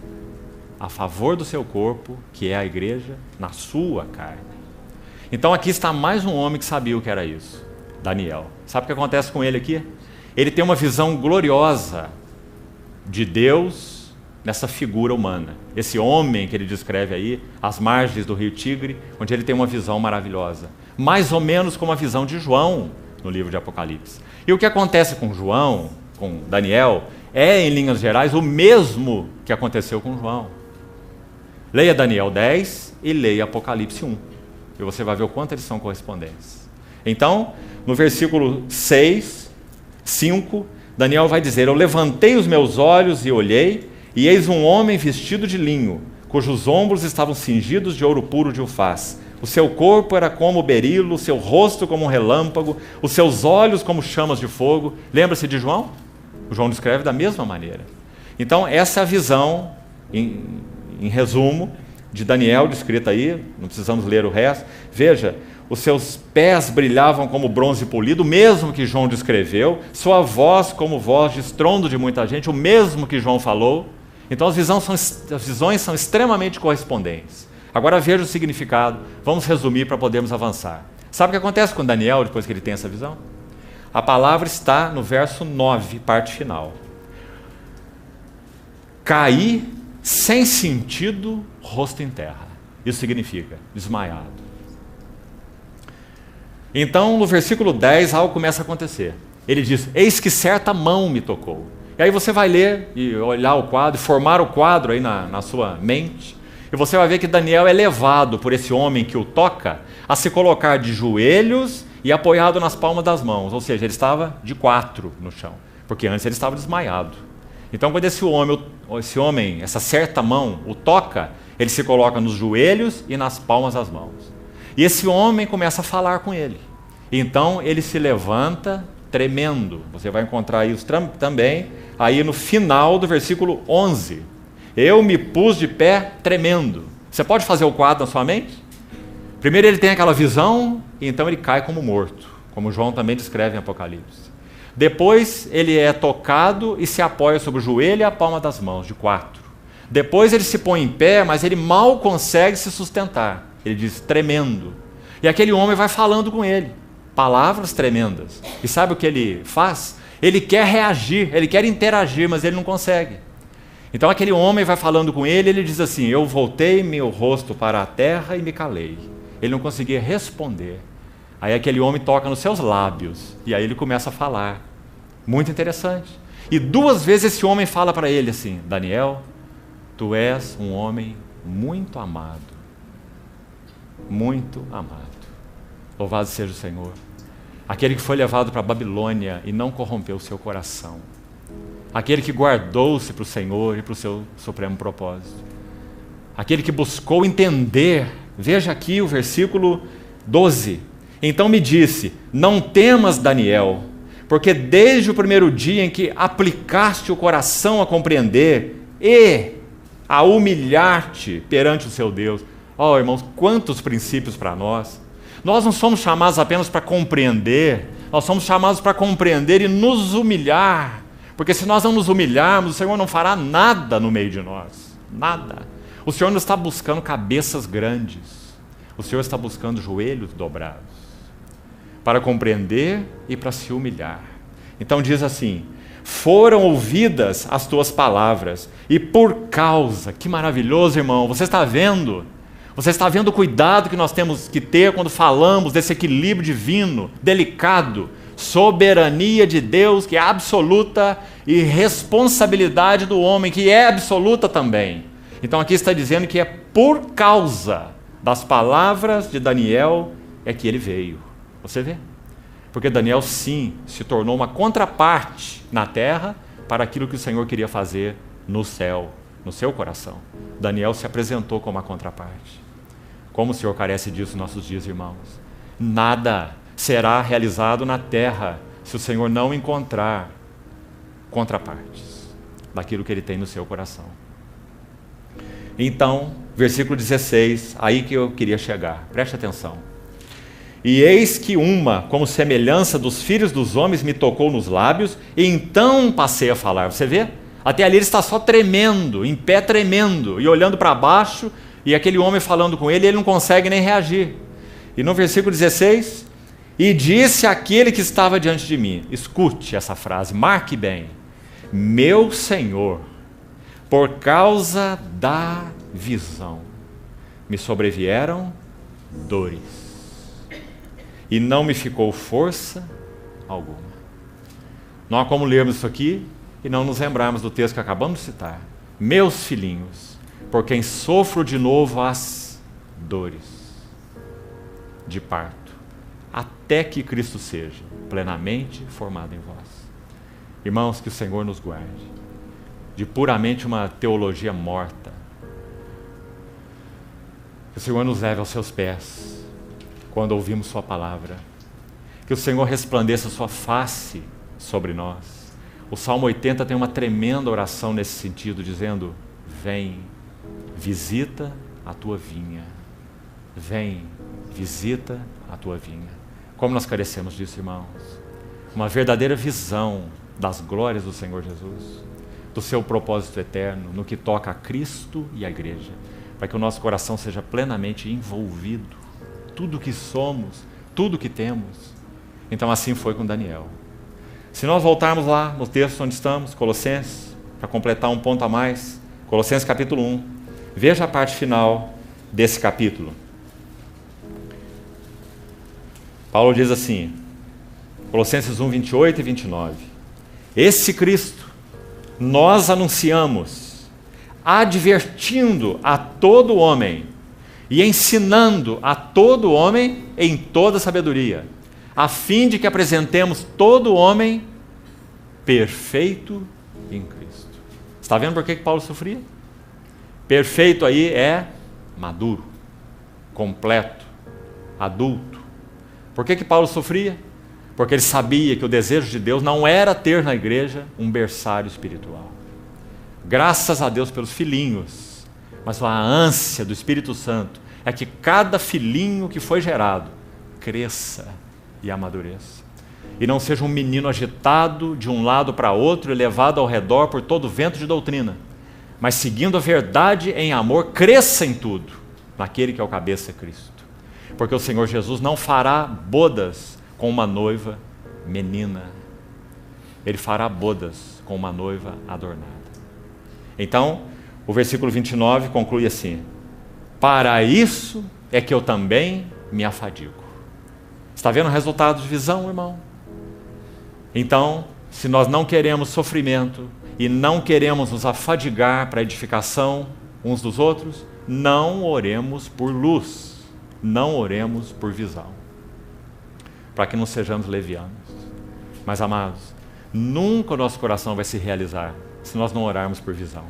a favor do seu corpo, que é a igreja, na sua carne. Então aqui está mais um homem que sabia o que era isso, Daniel. Sabe o que acontece com ele aqui? Ele tem uma visão gloriosa de Deus nessa figura humana. Esse homem que ele descreve aí, às margens do rio Tigre, onde ele tem uma visão maravilhosa. Mais ou menos como a visão de João no livro de Apocalipse. E o que acontece com João, com Daniel, é, em linhas gerais, o mesmo que aconteceu com João. Leia Daniel 10 e leia Apocalipse 1. E você vai ver o quanto eles são correspondentes. Então, no versículo 6, 5, Daniel vai dizer: eu levantei os meus olhos e olhei, e eis um homem vestido de linho, cujos ombros estavam cingidos de ouro puro de Ufaz. O seu corpo era como o berilo, o seu rosto como um relâmpago, os seus olhos como chamas de fogo. Lembra-se de João? O João descreve da mesma maneira. Então, essa é a visão, em resumo, de Daniel, descrita aí, não precisamos ler o resto. Veja, os seus pés brilhavam como bronze polido, o mesmo que João descreveu, sua voz como voz de estrondo de muita gente, o mesmo que João falou. Então as visões são extremamente correspondentes. Agora veja o significado, vamos resumir para podermos avançar. Sabe o que acontece com Daniel depois que ele tem essa visão? A palavra está no verso 9, parte final. Caí sem sentido, rosto em terra. Isso significa desmaiado. Então, no versículo 10, algo começa a acontecer. Ele diz: eis que certa mão me tocou. E aí você vai ler e olhar o quadro, formar o quadro aí na sua mente, e você vai ver que Daniel é levado por esse homem que o toca a se colocar de joelhos e apoiado nas palmas das mãos. Ou seja, ele estava de 4 no chão, porque antes ele estava desmaiado. Então, quando esse homem, essa certa mão, o toca, ele se coloca nos joelhos e nas palmas das mãos. E esse homem começa a falar com ele. Então, ele se levanta tremendo. Você vai encontrar isso também aí no final do versículo 11. Eu me pus de pé tremendo. Você pode fazer o quadro na sua mente? Primeiro ele tem aquela visão, e então ele cai como morto, como João também descreve em Apocalipse. Depois ele é tocado e se apoia sobre o joelho e a palma das mãos, de 4. Depois ele se põe em pé, mas ele mal consegue se sustentar. Ele diz, tremendo. E aquele homem vai falando com ele, palavras tremendas. E sabe o que ele faz? Ele quer reagir, ele quer interagir, mas ele não consegue. Então aquele homem vai falando com ele, ele diz assim, eu voltei meu rosto para a terra e me calei. Ele não conseguia responder. Aí aquele homem toca nos seus lábios, e aí ele começa a falar. Muito interessante. E 2 vezes esse homem fala para ele assim, Daniel, tu és um homem muito amado. Muito amado. Louvado seja o Senhor. Aquele que foi levado para a Babilônia e não corrompeu o seu coração. Aquele que guardou-se para o Senhor e para o seu supremo propósito. Aquele que buscou entender. Veja aqui o versículo 12. Então me disse, não temas, Daniel, porque desde o primeiro dia em que aplicaste o coração a compreender e a humilhar-te perante o seu Deus. Oh, irmãos, quantos princípios para nós. Nós não somos chamados apenas para compreender, nós somos chamados para compreender e nos humilhar. Porque se nós não nos humilharmos, o Senhor não fará nada no meio de nós. Nada. O Senhor não está buscando cabeças grandes. O Senhor está buscando joelhos dobrados. Para compreender e para se humilhar. Então diz assim, foram ouvidas as tuas palavras, e por causa, que maravilhoso, irmão, você está vendo o cuidado que nós temos que ter quando falamos desse equilíbrio divino, delicado, soberania de Deus, que é absoluta, e responsabilidade do homem, que é absoluta também. Então aqui está dizendo que é por causa das palavras de Daniel é que ele veio. Você vê? Porque Daniel, sim, se tornou uma contraparte na terra para aquilo que o Senhor queria fazer no céu, no seu coração. Daniel se apresentou como a contraparte. Como o Senhor carece disso nos nossos dias, irmãos? Nada será realizado na terra se o Senhor não encontrar contrapartes daquilo que Ele tem no seu coração. Então, versículo 16, aí que eu queria chegar. Preste atenção. E eis que uma, como semelhança dos filhos dos homens, me tocou nos lábios, e então passei a falar. Você vê? Até ali ele está só tremendo, em pé tremendo, e olhando para baixo, e aquele homem falando com ele, ele não consegue nem reagir. E no versículo 16, e disse àquele que estava diante de mim, escute essa frase, marque bem, meu Senhor, por causa da visão, me sobrevieram dores. E não me ficou força alguma. Não há como lermos isso aqui e não nos lembrarmos do texto que acabamos de citar. Meus filhinhos, por quem sofro de novo as dores de parto, até que Cristo seja plenamente formado em vós. Irmãos, que o Senhor nos guarde de puramente uma teologia morta. Que o Senhor nos leve aos seus pés quando ouvimos sua palavra. Que o Senhor resplandeça sua face sobre nós. O Salmo 80 tem uma tremenda oração nesse sentido, dizendo, vem, visita a tua vinha. Vem, visita a tua vinha. Como nós carecemos disso, irmãos? Uma verdadeira visão das glórias do Senhor Jesus, do seu propósito eterno, no que toca a Cristo e a igreja, para que o nosso coração seja plenamente envolvido. Tudo que somos, tudo que temos. Então assim foi com Daniel. Se nós voltarmos lá no texto onde estamos, Colossenses, para completar um ponto a mais, Colossenses capítulo 1, veja a parte final desse capítulo. Paulo diz assim, Colossenses 1, 28 e 29, esse Cristo nós anunciamos, advertindo a todo homem, e ensinando a todo homem em toda sabedoria, a fim de que apresentemos todo homem perfeito em Cristo. Está vendo por que Paulo sofria? Perfeito aí é maduro, completo, adulto. Por que Paulo sofria? Porque ele sabia que o desejo de Deus não era ter na igreja um berçário espiritual. Graças a Deus pelos filhinhos, mas a ânsia do Espírito Santo é que cada filhinho que foi gerado cresça e amadureça. E não seja um menino agitado de um lado para outro e levado ao redor por todo vento de doutrina, mas seguindo a verdade em amor, cresça em tudo, naquele que é o cabeça, Cristo. Porque o Senhor Jesus não fará bodas com uma noiva menina. Ele fará bodas com uma noiva adornada. Então, o versículo 29 conclui assim: para isso é que eu também me afadigo. Está vendo o resultado de visão, irmão? Então, se nós não queremos sofrimento e não queremos nos afadigar para a edificação uns dos outros, não oremos por luz, não oremos por visão, para que não sejamos levianos. Mas, amados, nunca o nosso coração vai se realizar se nós não orarmos por visão.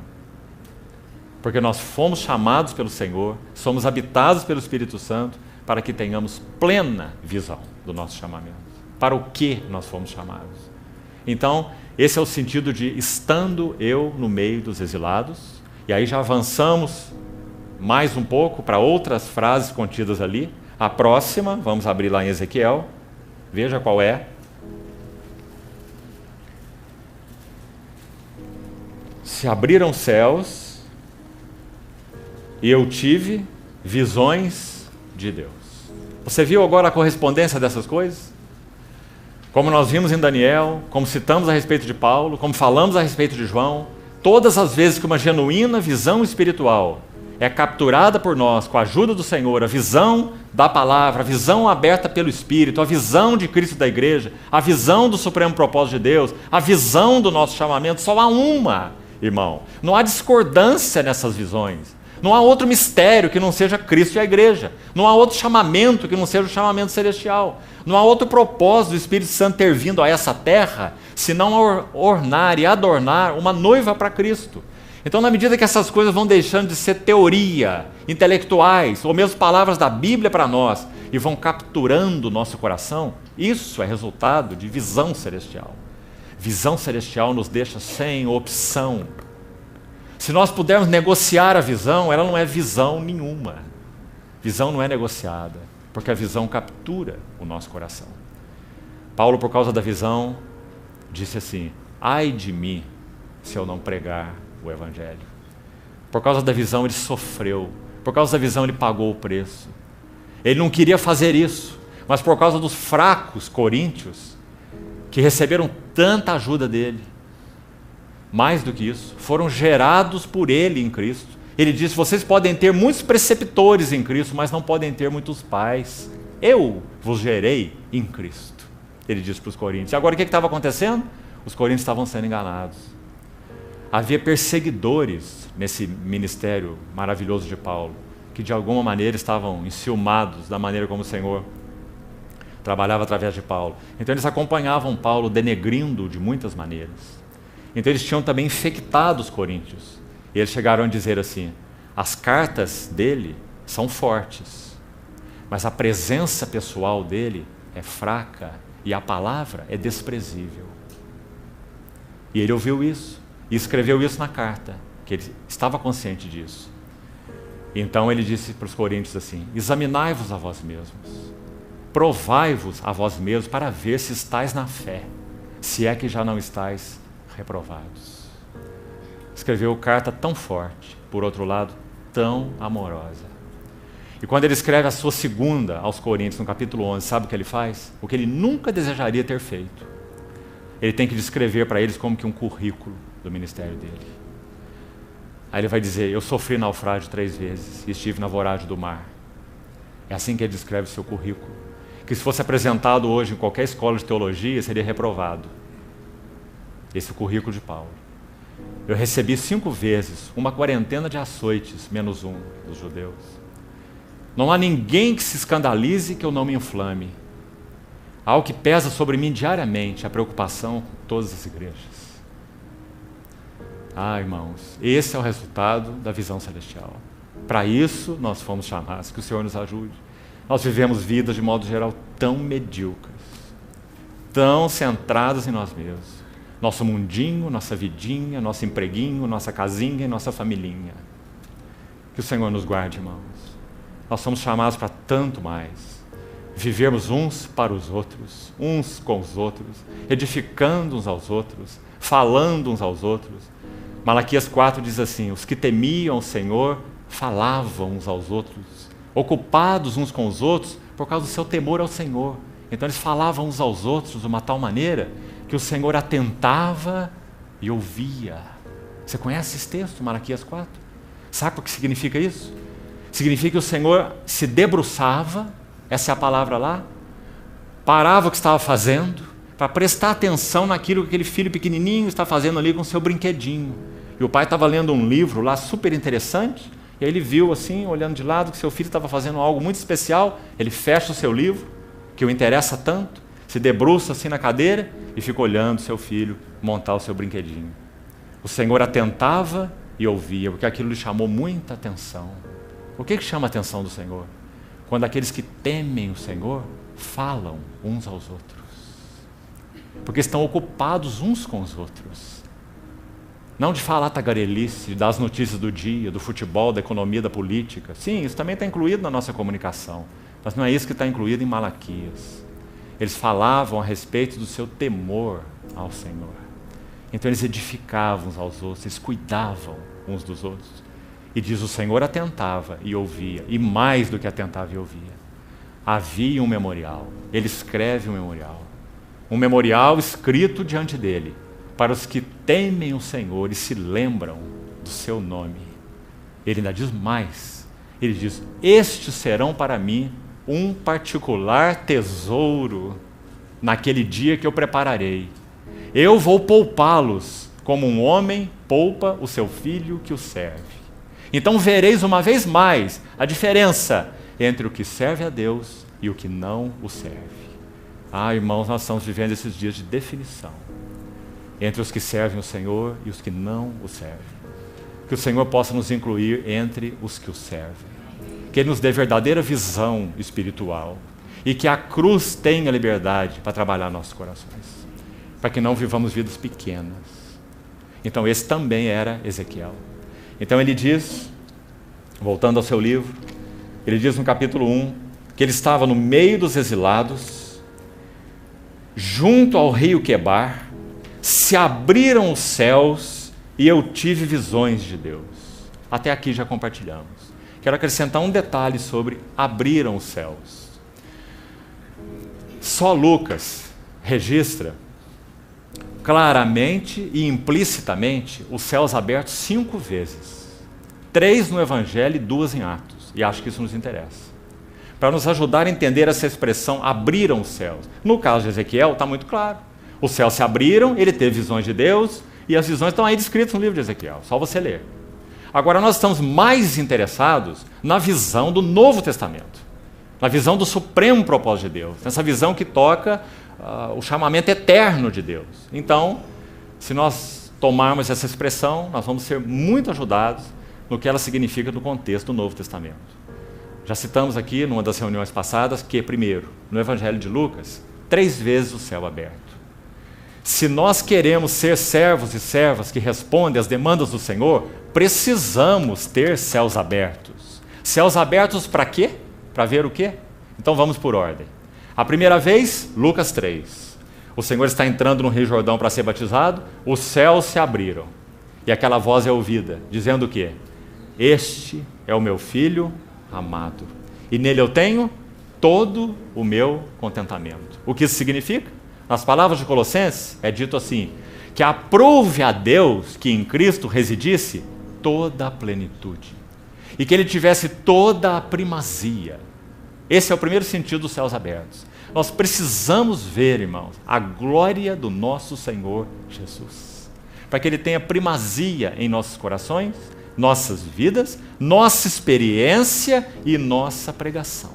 Porque nós fomos chamados pelo Senhor, somos habitados pelo Espírito Santo, para que tenhamos plena visão do nosso chamamento. Para o que nós fomos chamados? Então, esse é o sentido de estando eu no meio dos exilados. E aí já avançamos mais um pouco para outras frases contidas ali. A próxima, vamos abrir lá em Ezequiel. Veja qual é. Se abriram os céus e eu tive visões de Deus. Você viu agora a correspondência dessas coisas? Como nós vimos em Daniel, como citamos a respeito de Paulo, como falamos a respeito de João, todas as vezes que uma genuína visão espiritual é capturada por nós com a ajuda do Senhor, a visão da palavra, a visão aberta pelo Espírito, a visão de Cristo da igreja, a visão do supremo propósito de Deus, a visão do nosso chamamento, só há uma, irmão. Não há discordância nessas visões. Não há outro mistério que não seja Cristo e a igreja. Não há outro chamamento que não seja o chamamento celestial. Não há outro propósito do Espírito Santo ter vindo a essa terra, senão ornar e adornar uma noiva para Cristo. Então, na medida que essas coisas vão deixando de ser teoria, intelectuais, ou mesmo palavras da Bíblia para nós, e vão capturando o nosso coração, isso é resultado de visão celestial. Visão celestial nos deixa sem opção. Se nós pudermos negociar a visão, ela não é visão nenhuma. Visão não é negociada, porque a visão captura o nosso coração. Paulo, por causa da visão, disse assim: ai de mim se eu não pregar o Evangelho. Por causa da visão ele sofreu, por causa da visão ele pagou o preço. Ele não queria fazer isso, mas por causa dos fracos coríntios, que receberam tanta ajuda dele, mais do que isso, foram gerados por ele em Cristo. Ele disse: vocês podem ter muitos preceptores em Cristo, mas não podem ter muitos pais. Eu vos gerei em Cristo, ele disse para os coríntios. E agora o que estava acontecendo? Os coríntios estavam sendo enganados. Havia perseguidores nesse ministério maravilhoso de Paulo, que de alguma maneira estavam enciumados da maneira como o Senhor trabalhava através de Paulo. Então eles acompanhavam Paulo denegrindo de muitas maneiras. Então eles tinham também infectado os coríntios. E eles chegaram a dizer assim: as cartas dele são fortes, mas a presença pessoal dele é fraca e a palavra é desprezível. E ele ouviu isso e escreveu isso na carta, que ele estava consciente disso. Então ele disse para os coríntios assim: examinai-vos a vós mesmos, provai-vos a vós mesmos para ver se estáis na fé, se é que já não estáis reprovados. Escreveu carta tão forte, por outro lado, tão amorosa. E quando ele escreve a sua segunda aos Coríntios, no capítulo 11, sabe o que ele faz? O que ele nunca desejaria ter feito. Ele tem que descrever para eles como que um currículo do ministério dele. Aí ele vai dizer: eu sofri naufrágio 3 vezes e estive na voragem do mar. É assim que ele descreve o seu currículo, que se fosse apresentado hoje em qualquer escola de teologia, seria reprovado. Esse é o currículo de Paulo. Eu recebi 5 vezes uma quarentena de açoites, menos um dos judeus. Não há ninguém que se escandalize que eu não me inflame. Há algo que pesa sobre mim diariamente, a preocupação com todas as igrejas. Ah, irmãos, esse é o resultado da visão celestial. Para isso nós fomos chamados, que o Senhor nos ajude. Nós vivemos vidas, de modo geral, tão medíocres, tão centradas em nós mesmos. Nosso mundinho, nossa vidinha, nosso empreguinho, nossa casinha e nossa familhinha. Que o Senhor nos guarde, irmãos. Nós somos chamados para tanto mais. Vivermos uns para os outros, uns com os outros, edificando uns aos outros, falando uns aos outros, Malaquias 4 diz assim: os que temiam o Senhor falavam uns aos outros, ocupados uns com os outros por causa do seu temor ao Senhor. Então eles falavam uns aos outros de uma tal maneira que o Senhor atentava e ouvia. Você conhece esse texto, Malaquias 4? Sabe o que significa isso? Significa que o Senhor se debruçava, essa é a palavra lá, parava o que estava fazendo, para prestar atenção naquilo que aquele filho pequenininho está fazendo ali com o seu brinquedinho. E o pai estava lendo um livro lá super interessante, e aí ele viu assim, olhando de lado, que seu filho estava fazendo algo muito especial. Ele fecha o seu livro, que o interessa tanto, se debruça assim na cadeira e fica olhando seu filho montar o seu brinquedinho. O Senhor atentava e ouvia, porque aquilo lhe chamou muita atenção. O que chama a atenção do Senhor? Quando aqueles que temem o Senhor falam uns aos outros, porque estão ocupados uns com os outros. Não de falar tagarelice, das notícias do dia, do futebol, da economia, da política. Sim, isso também está incluído na nossa comunicação, mas não é isso que está incluído em Malaquias. Eles falavam a respeito do seu temor ao Senhor. Então eles edificavam uns aos outros, eles cuidavam uns dos outros. E diz: o Senhor atentava e ouvia, e mais do que atentava e ouvia, havia um memorial. Ele escreve um memorial escrito diante dele, para os que temem o Senhor e se lembram do seu nome. Ele ainda diz mais, ele diz: estes serão para mim um particular tesouro naquele dia que eu prepararei. Eu vou poupá-los como um homem poupa o seu filho que o serve. Então vereis uma vez mais a diferença entre o que serve a Deus e o que não o serve. Irmãos, nós estamos vivendo esses dias de definição entre os que servem o Senhor e os que não o servem. Que o Senhor possa nos incluir entre os que o servem. Que Ele nos dê verdadeira visão espiritual e que a cruz tenha liberdade para trabalhar nossos corações, para que não vivamos vidas pequenas. Então esse também era Ezequiel. Então ele diz, voltando ao seu livro, ele diz no capítulo 1, que ele estava no meio dos exilados, junto ao rio Quebar, se abriram os céus e eu tive visões de Deus. Até aqui já compartilhamos. Quero acrescentar um detalhe sobre abriram os céus. Só Lucas registra claramente e implicitamente os céus abertos 5 vezes. 3 no Evangelho e 2 em Atos. E acho que isso nos interessa. Para nos ajudar a entender essa expressão, abriram os céus. No caso de Ezequiel, está muito claro. Os céus se abriram, ele teve visões de Deus, e as visões estão aí descritas no livro de Ezequiel, só você ler. Agora nós estamos mais interessados na visão do Novo Testamento, na visão do supremo propósito de Deus, nessa visão que toca o chamamento eterno de Deus. Então, se nós tomarmos essa expressão, nós vamos ser muito ajudados no que ela significa no contexto do Novo Testamento. Já citamos aqui, numa das reuniões passadas, que, primeiro, no Evangelho de Lucas, 3 vezes o céu aberto. Se nós queremos ser servos e servas que respondem às demandas do Senhor, precisamos ter céus abertos. Céus abertos para quê? Para ver o quê? Então vamos por ordem. A primeira vez, Lucas 3. O Senhor está entrando no Rio Jordão para ser batizado, os céus se abriram. E aquela voz é ouvida, dizendo o quê? Este é o meu filho amado, e nele eu tenho todo o meu contentamento. O que isso significa? Nas palavras de Colossenses, é dito assim, que aprouve a Deus que em Cristo residisse toda a plenitude, e que Ele tivesse toda a primazia. Esse é o primeiro sentido dos céus abertos. Nós precisamos ver, irmãos, a glória do nosso Senhor Jesus, para que Ele tenha primazia em nossos corações, nossas vidas, nossa experiência e nossa pregação.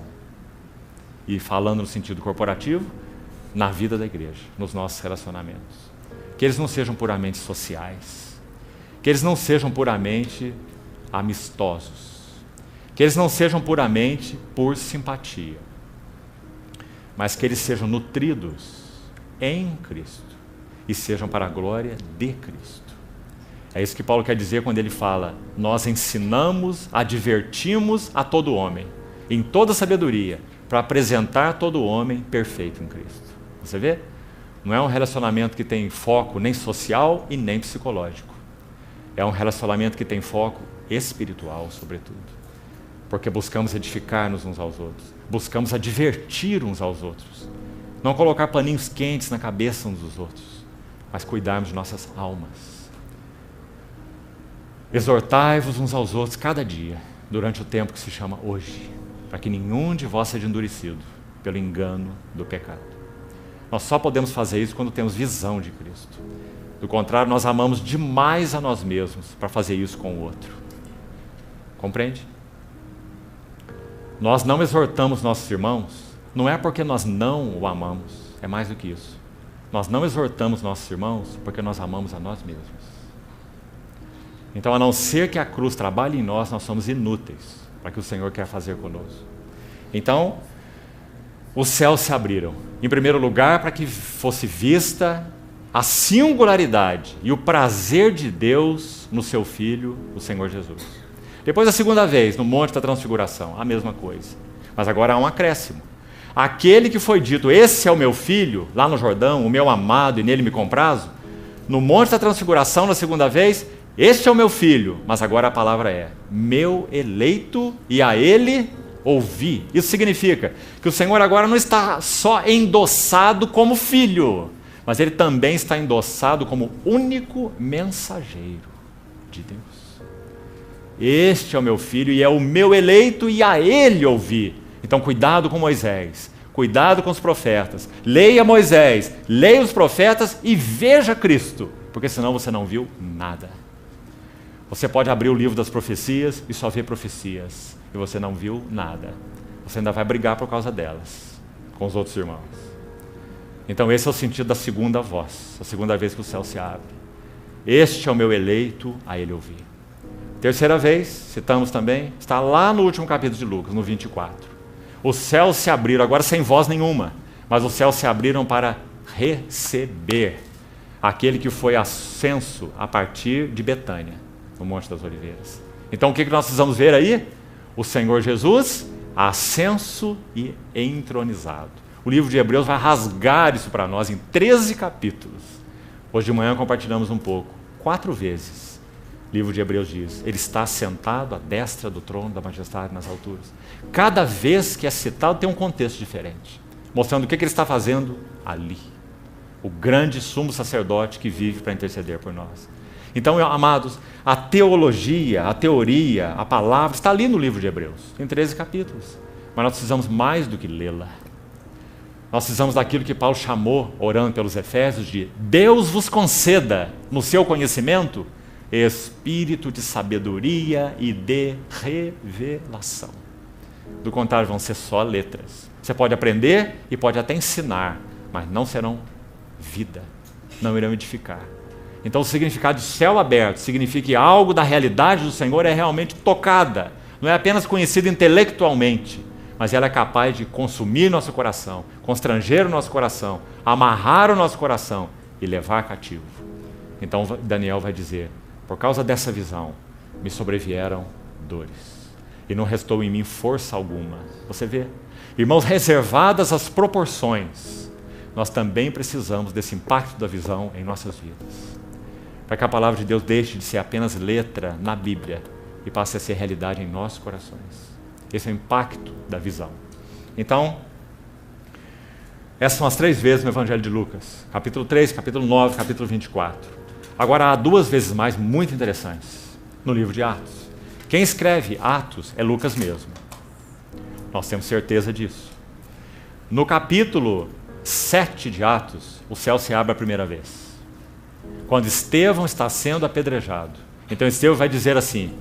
E falando no sentido corporativo, na vida da igreja, nos nossos relacionamentos. Que eles não sejam puramente sociais, que eles não sejam puramente amistosos, que eles não sejam puramente por simpatia, mas que eles sejam nutridos em Cristo e sejam para a glória de Cristo. É isso que Paulo quer dizer quando ele fala: nós ensinamos, advertimos a todo homem, em toda sabedoria, para apresentar todo homem perfeito em Cristo. Você vê? Não é um relacionamento que tem foco nem social e nem psicológico. é um relacionamento que tem foco espiritual, sobretudo. Porque buscamos edificar-nos uns aos outros. Buscamos advertir uns aos outros. Não colocar paninhos quentes na cabeça uns dos outros, mas cuidarmos de nossas almas. Exortai-vos uns aos outros cada dia, durante o tempo que se chama hoje, para que nenhum de vós seja endurecido pelo engano do pecado. Nós só podemos fazer isso quando temos visão de Cristo. Do contrário, nós amamos demais a nós mesmos para fazer isso com o outro. Compreende? Nós não exortamos nossos irmãos, não é porque nós não o amamos, é mais do que isso. Nós não exortamos nossos irmãos porque nós amamos a nós mesmos. Então, a não ser que a cruz trabalhe em nós, nós somos inúteis para o que o Senhor quer fazer conosco. Então, os céus se abriram. Em primeiro lugar, para que fosse vista a singularidade e o prazer de Deus no seu Filho, o Senhor Jesus. Depois, a segunda vez, no Monte da Transfiguração, a mesma coisa. Mas agora há um acréscimo. Aquele que foi dito, esse é o meu Filho, lá no Jordão, o meu amado e nele me comprazo, no Monte da Transfiguração, na segunda vez, este é o meu Filho, mas agora a palavra é, meu eleito e a ele ouvi. Isso significa que o Senhor agora não está só endossado como Filho, mas Ele também está endossado como único mensageiro de Deus. Este é o meu Filho e é o meu eleito e a ele ouvi. Então cuidado com Moisés, cuidado com os profetas. Leia Moisés, leia os profetas e veja Cristo, porque senão você não viu nada. Você pode abrir o livro das profecias e só ver profecias, e você não viu nada. Você ainda vai brigar por causa delas, com os outros irmãos. Então esse é o sentido da segunda voz, a segunda vez que o céu se abre. Este é o meu eleito, a ele ouvi. Terceira vez, citamos também, está lá no último capítulo de Lucas, no 24. Os céus se abriram, agora sem voz nenhuma, mas os céus se abriram para receber aquele que foi ascenso a partir de Betânia, no Monte das Oliveiras. Então o que nós precisamos ver aí? O Senhor Jesus ascenso e entronizado. O livro de Hebreus vai rasgar isso para nós em 13 capítulos. Hoje de manhã compartilhamos um pouco. 4 vezes o livro de Hebreus diz, ele está sentado à destra do trono da majestade nas alturas. Cada vez que é citado tem um contexto diferente, mostrando o que ele está fazendo ali. O grande sumo sacerdote que vive para interceder por nós. Então, amados, a teologia, a teoria, a palavra está ali no livro de Hebreus, em 13 capítulos. Mas nós precisamos mais do que lê-la. Nós precisamos daquilo que Paulo chamou, orando pelos Efésios, de Deus vos conceda, no seu conhecimento, espírito de sabedoria e de revelação. Do contrário, vão ser só letras. Você pode aprender e pode até ensinar, mas não serão vida, não irão edificar. Então o significado de céu aberto significa que algo da realidade do Senhor é realmente tocada, não é apenas conhecida intelectualmente, mas ela é capaz de consumir nosso coração, constranger o nosso coração, amarrar o nosso coração e levar cativo. Então Daniel vai dizer, por causa dessa visão, me sobrevieram dores, e não restou em mim força alguma. Você vê? Irmãos, reservadas as proporções, nós também precisamos desse impacto da visão em nossas vidas, para que a palavra de Deus deixe de ser apenas letra na Bíblia e passe a ser realidade em nossos corações. Esse é o impacto da visão. Então, essas são as 3 vezes no Evangelho de Lucas. Capítulo 3, capítulo 9, capítulo 24. Agora há 2 vezes mais muito interessantes no livro de Atos. Quem escreve Atos é Lucas mesmo. Nós temos certeza disso. No capítulo 7 de Atos, o céu se abre a primeira vez. Quando Estevão está sendo apedrejado. Então Estevão vai dizer assim,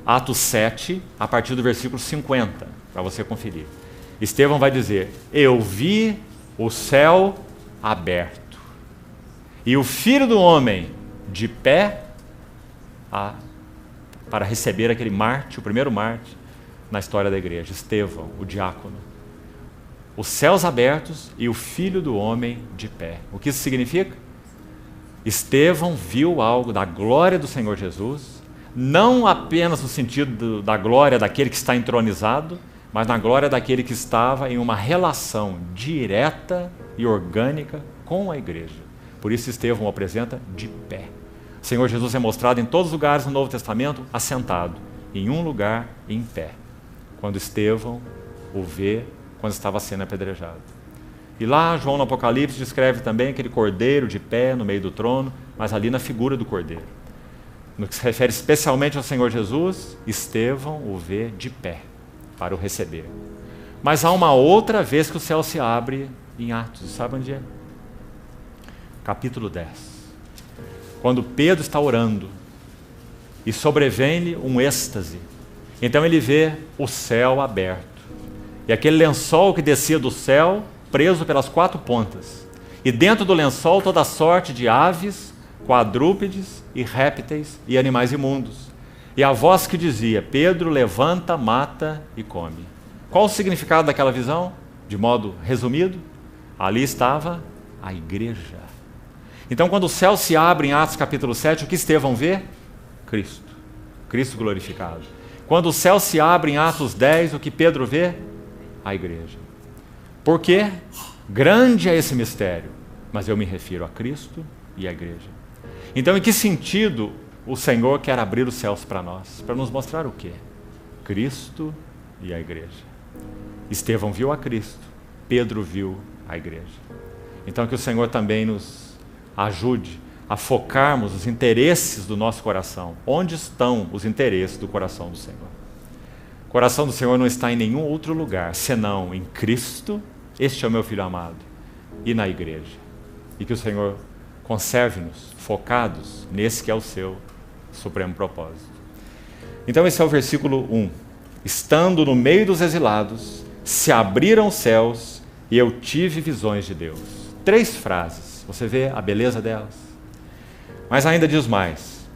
Atos 7, a partir do versículo 50, para você conferir. Estevão vai dizer, eu vi o céu aberto, e o Filho do Homem de pé para receber aquele mártir, o primeiro mártir na história da igreja, Estevão, o diácono. Os céus abertos e o Filho do Homem de pé. O que isso significa? Estevão viu algo da glória do Senhor Jesus, não apenas no sentido da glória daquele que está entronizado, mas na glória daquele que estava em uma relação direta e orgânica com a igreja. Por isso Estevão o apresenta de pé. O Senhor Jesus é mostrado em todos os lugares no Novo Testamento, assentado, em um lugar em pé, quando Estevão o vê, quando estava sendo apedrejado. E lá, João no Apocalipse descreve também aquele cordeiro de pé no meio do trono, mas ali na figura do cordeiro. No que se refere especialmente ao Senhor Jesus, Estevão o vê de pé, para o receber. Mas há uma outra vez que o céu se abre em Atos, sabe onde é? Capítulo 10. Quando Pedro está orando, e sobrevém-lhe um êxtase. Então ele vê o céu aberto. E aquele lençol que descia do céu, preso pelas 4 pontas. E dentro do lençol toda sorte de aves, quadrúpedes e répteis e animais imundos. E a voz que dizia: Pedro, levanta, mata e come. Qual o significado daquela visão? De modo resumido, ali estava a igreja. Então, quando o céu se abre em Atos capítulo 7, o que Estevão vê? Cristo. Cristo glorificado. Quando o céu se abre em Atos 10, o que Pedro vê? A igreja. Por quê? Grande é esse mistério, mas eu me refiro a Cristo e à igreja. Então, em que sentido o Senhor quer abrir os céus para nós? Para nos mostrar o quê? Cristo e a igreja. Estevão viu a Cristo, Pedro viu a igreja. Então, que o Senhor também nos ajude a focarmos os interesses do nosso coração. Onde estão os interesses do coração do Senhor? O coração do Senhor não está em nenhum outro lugar, senão em Cristo, este é o meu Filho amado, e na igreja. E que o Senhor conserve-nos focados nesse que é o seu supremo propósito. Então esse é o versículo 1. Estando no meio dos exilados, se abriram os céus e eu tive visões de Deus. 3 frases, você vê a beleza delas? Mas ainda diz mais.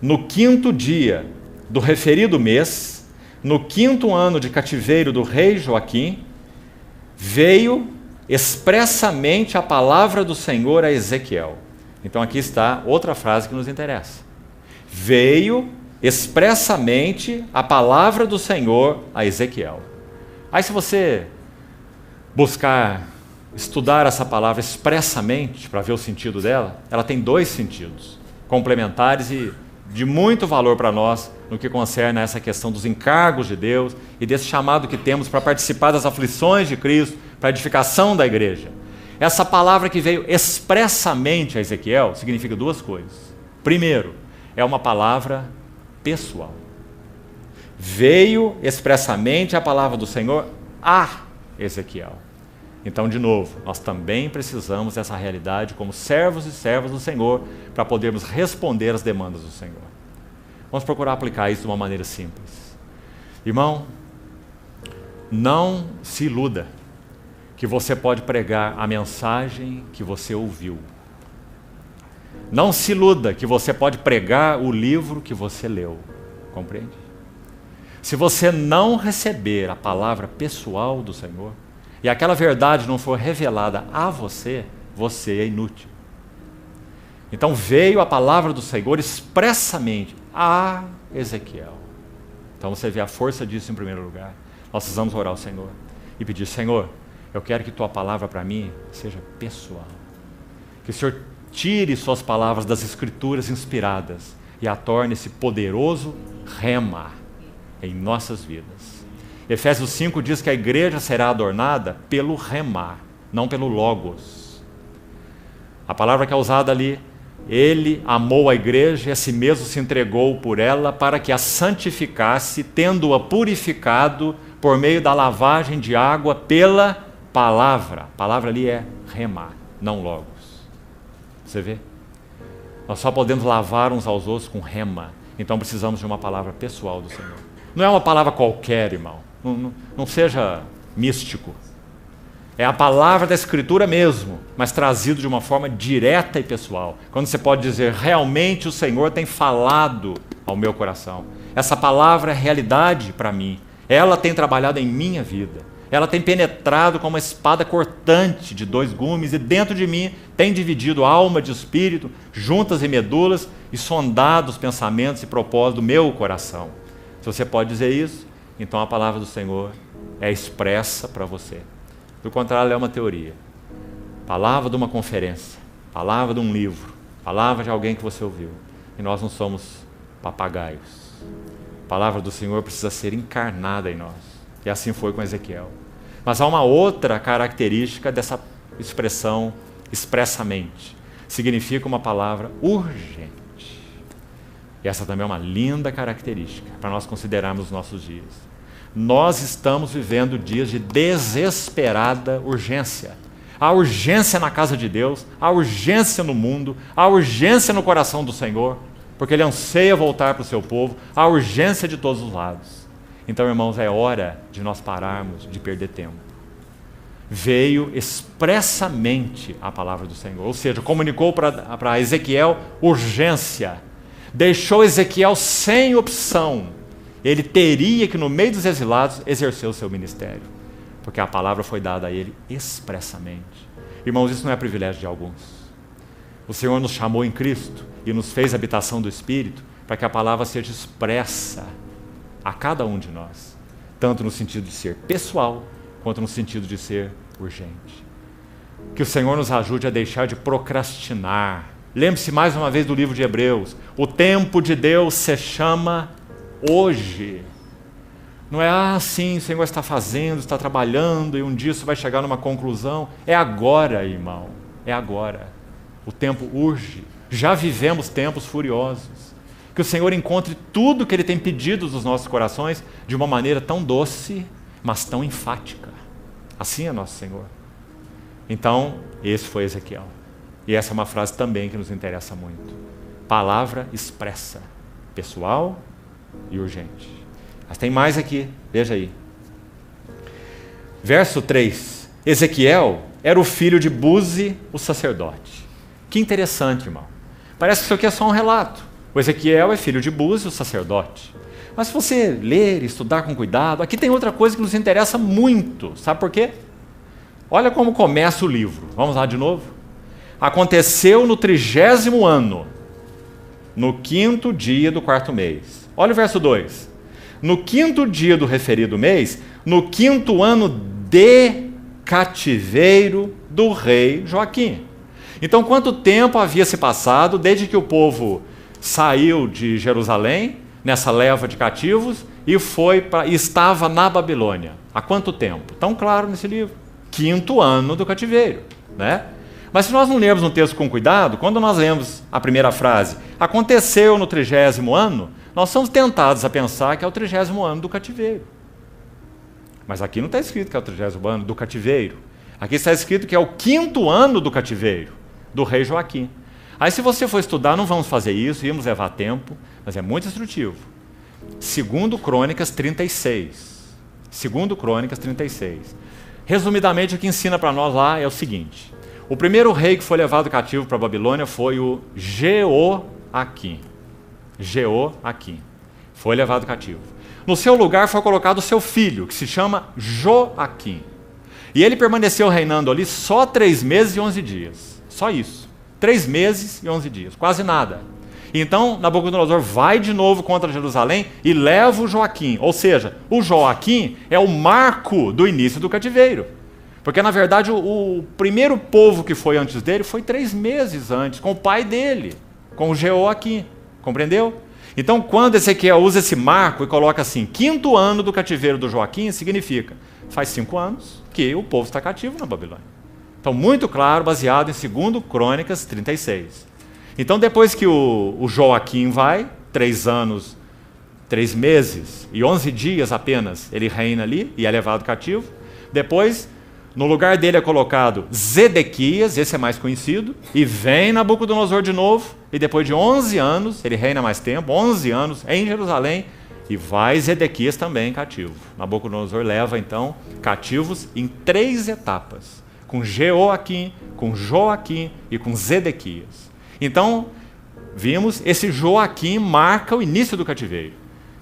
No 5º dia do referido mês, no 5º ano de cativeiro do rei Joaquim, veio expressamente a palavra do Senhor a Ezequiel. Então aqui está outra frase que nos interessa. Veio expressamente a palavra do Senhor a Ezequiel. Aí se você buscar estudar essa palavra expressamente, para ver o sentido dela, ela tem 2 sentidos, complementares e de muito valor para nós, no que concerne a essa questão dos encargos de Deus e desse chamado que temos para participar das aflições de Cristo, para a edificação da igreja. Essa palavra que veio expressamente a Ezequiel significa 2 coisas. Primeiro, é uma palavra pessoal. Veio expressamente a palavra do Senhor a Ezequiel. Então, de novo, nós também precisamos dessa realidade como servos e servas do Senhor para podermos responder às demandas do Senhor. Vamos procurar aplicar isso de uma maneira simples. Irmão, não se iluda que você pode pregar a mensagem que você ouviu. Não se iluda que você pode pregar o livro que você leu. Compreende? Se você não receber a palavra pessoal do Senhor, e aquela verdade não for revelada a você, você é inútil. Então veio a palavra do Senhor expressamente a Ezequiel. Então você vê a força disso em primeiro lugar. Nós precisamos orar ao Senhor e pedir: Senhor, eu quero que tua palavra para mim seja pessoal. Que o Senhor tire suas palavras das escrituras inspiradas e a torne esse poderoso rema em nossas vidas. Efésios 5 diz que a igreja será adornada pelo rema, não pelo logos. A palavra que é usada ali: ele amou a igreja e a si mesmo se entregou por ela para que a santificasse, tendo-a purificado por meio da lavagem de água pela palavra. A palavra ali é rema, não logos. Você vê? Nós só podemos lavar uns aos outros com rema. Então precisamos de uma palavra pessoal do Senhor. Não é uma palavra qualquer, irmão. Não seja místico. É a palavra da Escritura mesmo, mas trazido de uma forma direta e pessoal. Quando você pode dizer: realmente o Senhor tem falado ao meu coração. Essa palavra é realidade para mim. Ela tem trabalhado em minha vida. Ela tem penetrado como uma espada cortante de 2 gumes e dentro de mim tem dividido alma de espírito, juntas e medulas, e sondado os pensamentos e propósitos do meu coração. Se você pode dizer isso, então a palavra do Senhor é expressa para você. Do contrário, ela é uma teoria. Palavra de uma conferência, palavra de um livro, palavra de alguém que você ouviu. E nós não somos papagaios. A palavra do Senhor precisa ser encarnada em nós. E assim foi com Ezequiel. Mas há uma outra característica dessa expressão expressamente. Significa uma palavra urgente. E essa também é uma linda característica para nós considerarmos os nossos dias. Nós estamos vivendo dias de desesperada urgência. Há urgência na casa de Deus, há urgência no mundo, há urgência no coração do Senhor, porque Ele anseia voltar para o seu povo, há urgência de todos os lados. Então, irmãos, é hora de nós pararmos de perder tempo. Veio expressamente a palavra do Senhor, ou seja, comunicou para Ezequiel urgência, deixou Ezequiel sem opção. Ele teria que, no meio dos exilados, exercer o seu ministério, porque a palavra foi dada a ele expressamente. Irmãos, isso não é privilégio de alguns. O Senhor nos chamou em Cristo e nos fez habitação do Espírito para que a palavra seja expressa a cada um de nós, tanto no sentido de ser pessoal, quanto no sentido de ser urgente. Que o Senhor nos ajude a deixar de procrastinar. Lembre-se mais uma vez do livro de Hebreus. O tempo de Deus se chama hoje. Não é sim, o Senhor está fazendo, está trabalhando e um dia isso vai chegar numa conclusão. É agora, irmão, é agora. O tempo urge. Já vivemos tempos furiosos. Que o Senhor encontre tudo que Ele tem pedido dos nossos corações de uma maneira tão doce, mas tão enfática. Assim é nosso Senhor. Então, esse foi Ezequiel. E essa é uma frase também que nos interessa muito. Palavra expressa, pessoal e urgente. Mas tem mais aqui, veja aí. Verso 3. Ezequiel era o filho de Buzi, o sacerdote. Que interessante, irmão. Parece que isso aqui é só um relato. O Ezequiel é filho de Buzi, o sacerdote. Mas se você ler e estudar com cuidado, aqui tem outra coisa que nos interessa muito. Sabe por quê? Olha como começa o livro. Vamos lá de novo? Aconteceu no 30º ano, no 5º dia do 4º mês. Olha o verso 2. No 5º dia do referido mês, no 5º ano de cativeiro do rei Joaquim. Então, quanto tempo havia se passado desde que o povo saiu de Jerusalém, nessa leva de cativos, e estava na Babilônia? Há quanto tempo? Tão claro nesse livro. 5º ano do cativeiro, né? Mas se nós não lermos um texto com cuidado, quando nós lemos a primeira frase, aconteceu no 30º ano, nós somos tentados a pensar que é o 30º ano do cativeiro. Mas aqui não está escrito que é o 30º ano do cativeiro. Aqui está escrito que é o 5º ano do cativeiro, do rei Joaquim. Aí se você for estudar, não vamos fazer isso, íamos levar tempo, mas é muito instrutivo. 2 Crônicas 36. 2 Crônicas 36. Resumidamente, o que ensina para nós lá é o seguinte. O primeiro rei que foi levado cativo para a Babilônia foi o Jeoaquim. Jeoaquim. Foi levado cativo. No seu lugar foi colocado o seu filho, que se chama Joaquim. E ele permaneceu reinando ali só 3 meses e 11 dias. Só isso. 3 meses e 11 dias. Quase nada. Então, Nabucodonosor vai de novo contra Jerusalém e leva o Joaquim. Ou seja, o Joaquim é o marco do início do cativeiro. Porque, na verdade, o primeiro povo que foi antes dele foi 3 meses antes, com o pai dele, com o Jeoaquim. Compreendeu? Então, quando Ezequiel usa esse marco e coloca assim, 5º ano do cativeiro do Joaquim, significa, faz 5 anos que o povo está cativo na Babilônia. Então, muito claro, baseado em 2 Crônicas 36. Então, depois que o Joaquim vai, 3 anos, 3 meses e 11 dias apenas, ele reina ali e é levado cativo. Depois, no lugar dele é colocado Zedequias, esse é mais conhecido, e vem Nabucodonosor de novo, e depois de 11 anos, ele reina mais tempo, 11 anos em Jerusalém, e vai Zedequias também cativo. Nabucodonosor leva, então, cativos em 3 etapas, com Jeoaquim, com Joaquim e com Zedequias. Então, vimos, esse Joaquim marca o início do cativeiro.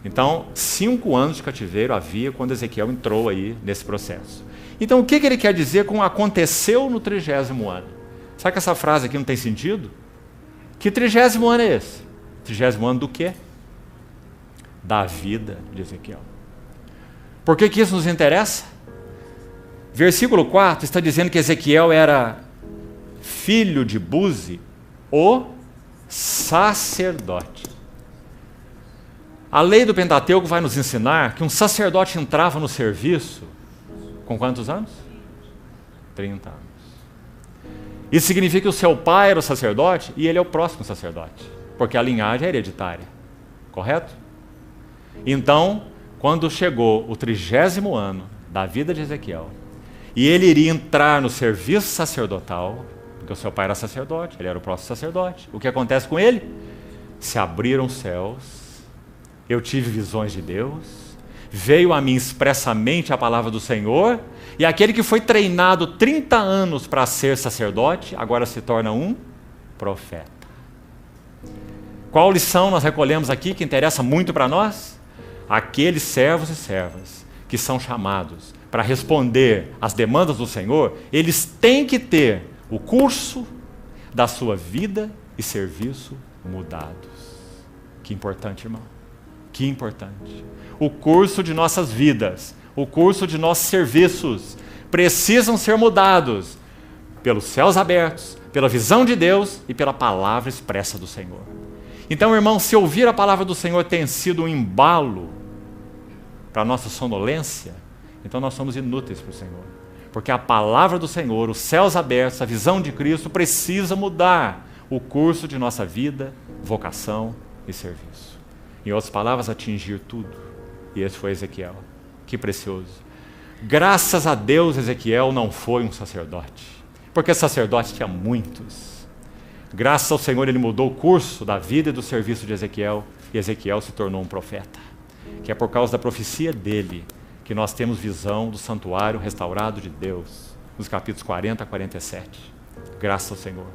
Então, 5 anos de cativeiro havia quando Ezequiel entrou aí nesse processo. Então, o que ele quer dizer com aconteceu no 30º ano? Sabe que essa frase aqui não tem sentido? Que 30º ano é esse? 30º ano do quê? Da vida de Ezequiel. Por que isso nos interessa? Versículo 4 está dizendo que Ezequiel era filho de Buzi, o sacerdote. A lei do Pentateuco vai nos ensinar que um sacerdote entrava no serviço com quantos anos? 30 anos. Isso significa que o seu pai era o sacerdote e ele é o próximo sacerdote, porque a linhagem é hereditária, correto? Então, quando chegou o 30º ano da vida de Ezequiel, e ele iria entrar no serviço sacerdotal, porque o seu pai era sacerdote, ele era o próximo sacerdote, o que acontece com ele? Se abriram os céus, eu tive visões de Deus, veio a mim expressamente a palavra do Senhor, e aquele que foi treinado 30 anos para ser sacerdote, agora se torna um profeta. Qual lição nós recolhemos aqui que interessa muito para nós? Aqueles servos e servas que são chamados para responder às demandas do Senhor, eles têm que ter o curso da sua vida e serviço mudados. Que importante, irmão. Que importante. O curso de nossas vidas, o curso de nossos serviços precisam ser mudados pelos céus abertos, pela visão de Deus e pela palavra expressa do Senhor. Então, irmão, se ouvir a palavra do Senhor tem sido um embalo para a nossa sonolência, então nós somos inúteis para o Senhor. Porque a palavra do Senhor, os céus abertos, a visão de Cristo precisa mudar o curso de nossa vida, vocação e serviço. Em outras palavras, atingir tudo. E esse foi Ezequiel. Que precioso. Graças a Deus, Ezequiel não foi um sacerdote. Porque sacerdote tinha muitos. Graças ao Senhor, ele mudou o curso da vida e do serviço de Ezequiel. E Ezequiel se tornou um profeta. Que é por causa da profecia dele que nós temos visão do santuário restaurado de Deus. Nos capítulos 40 a 47. Graças ao Senhor.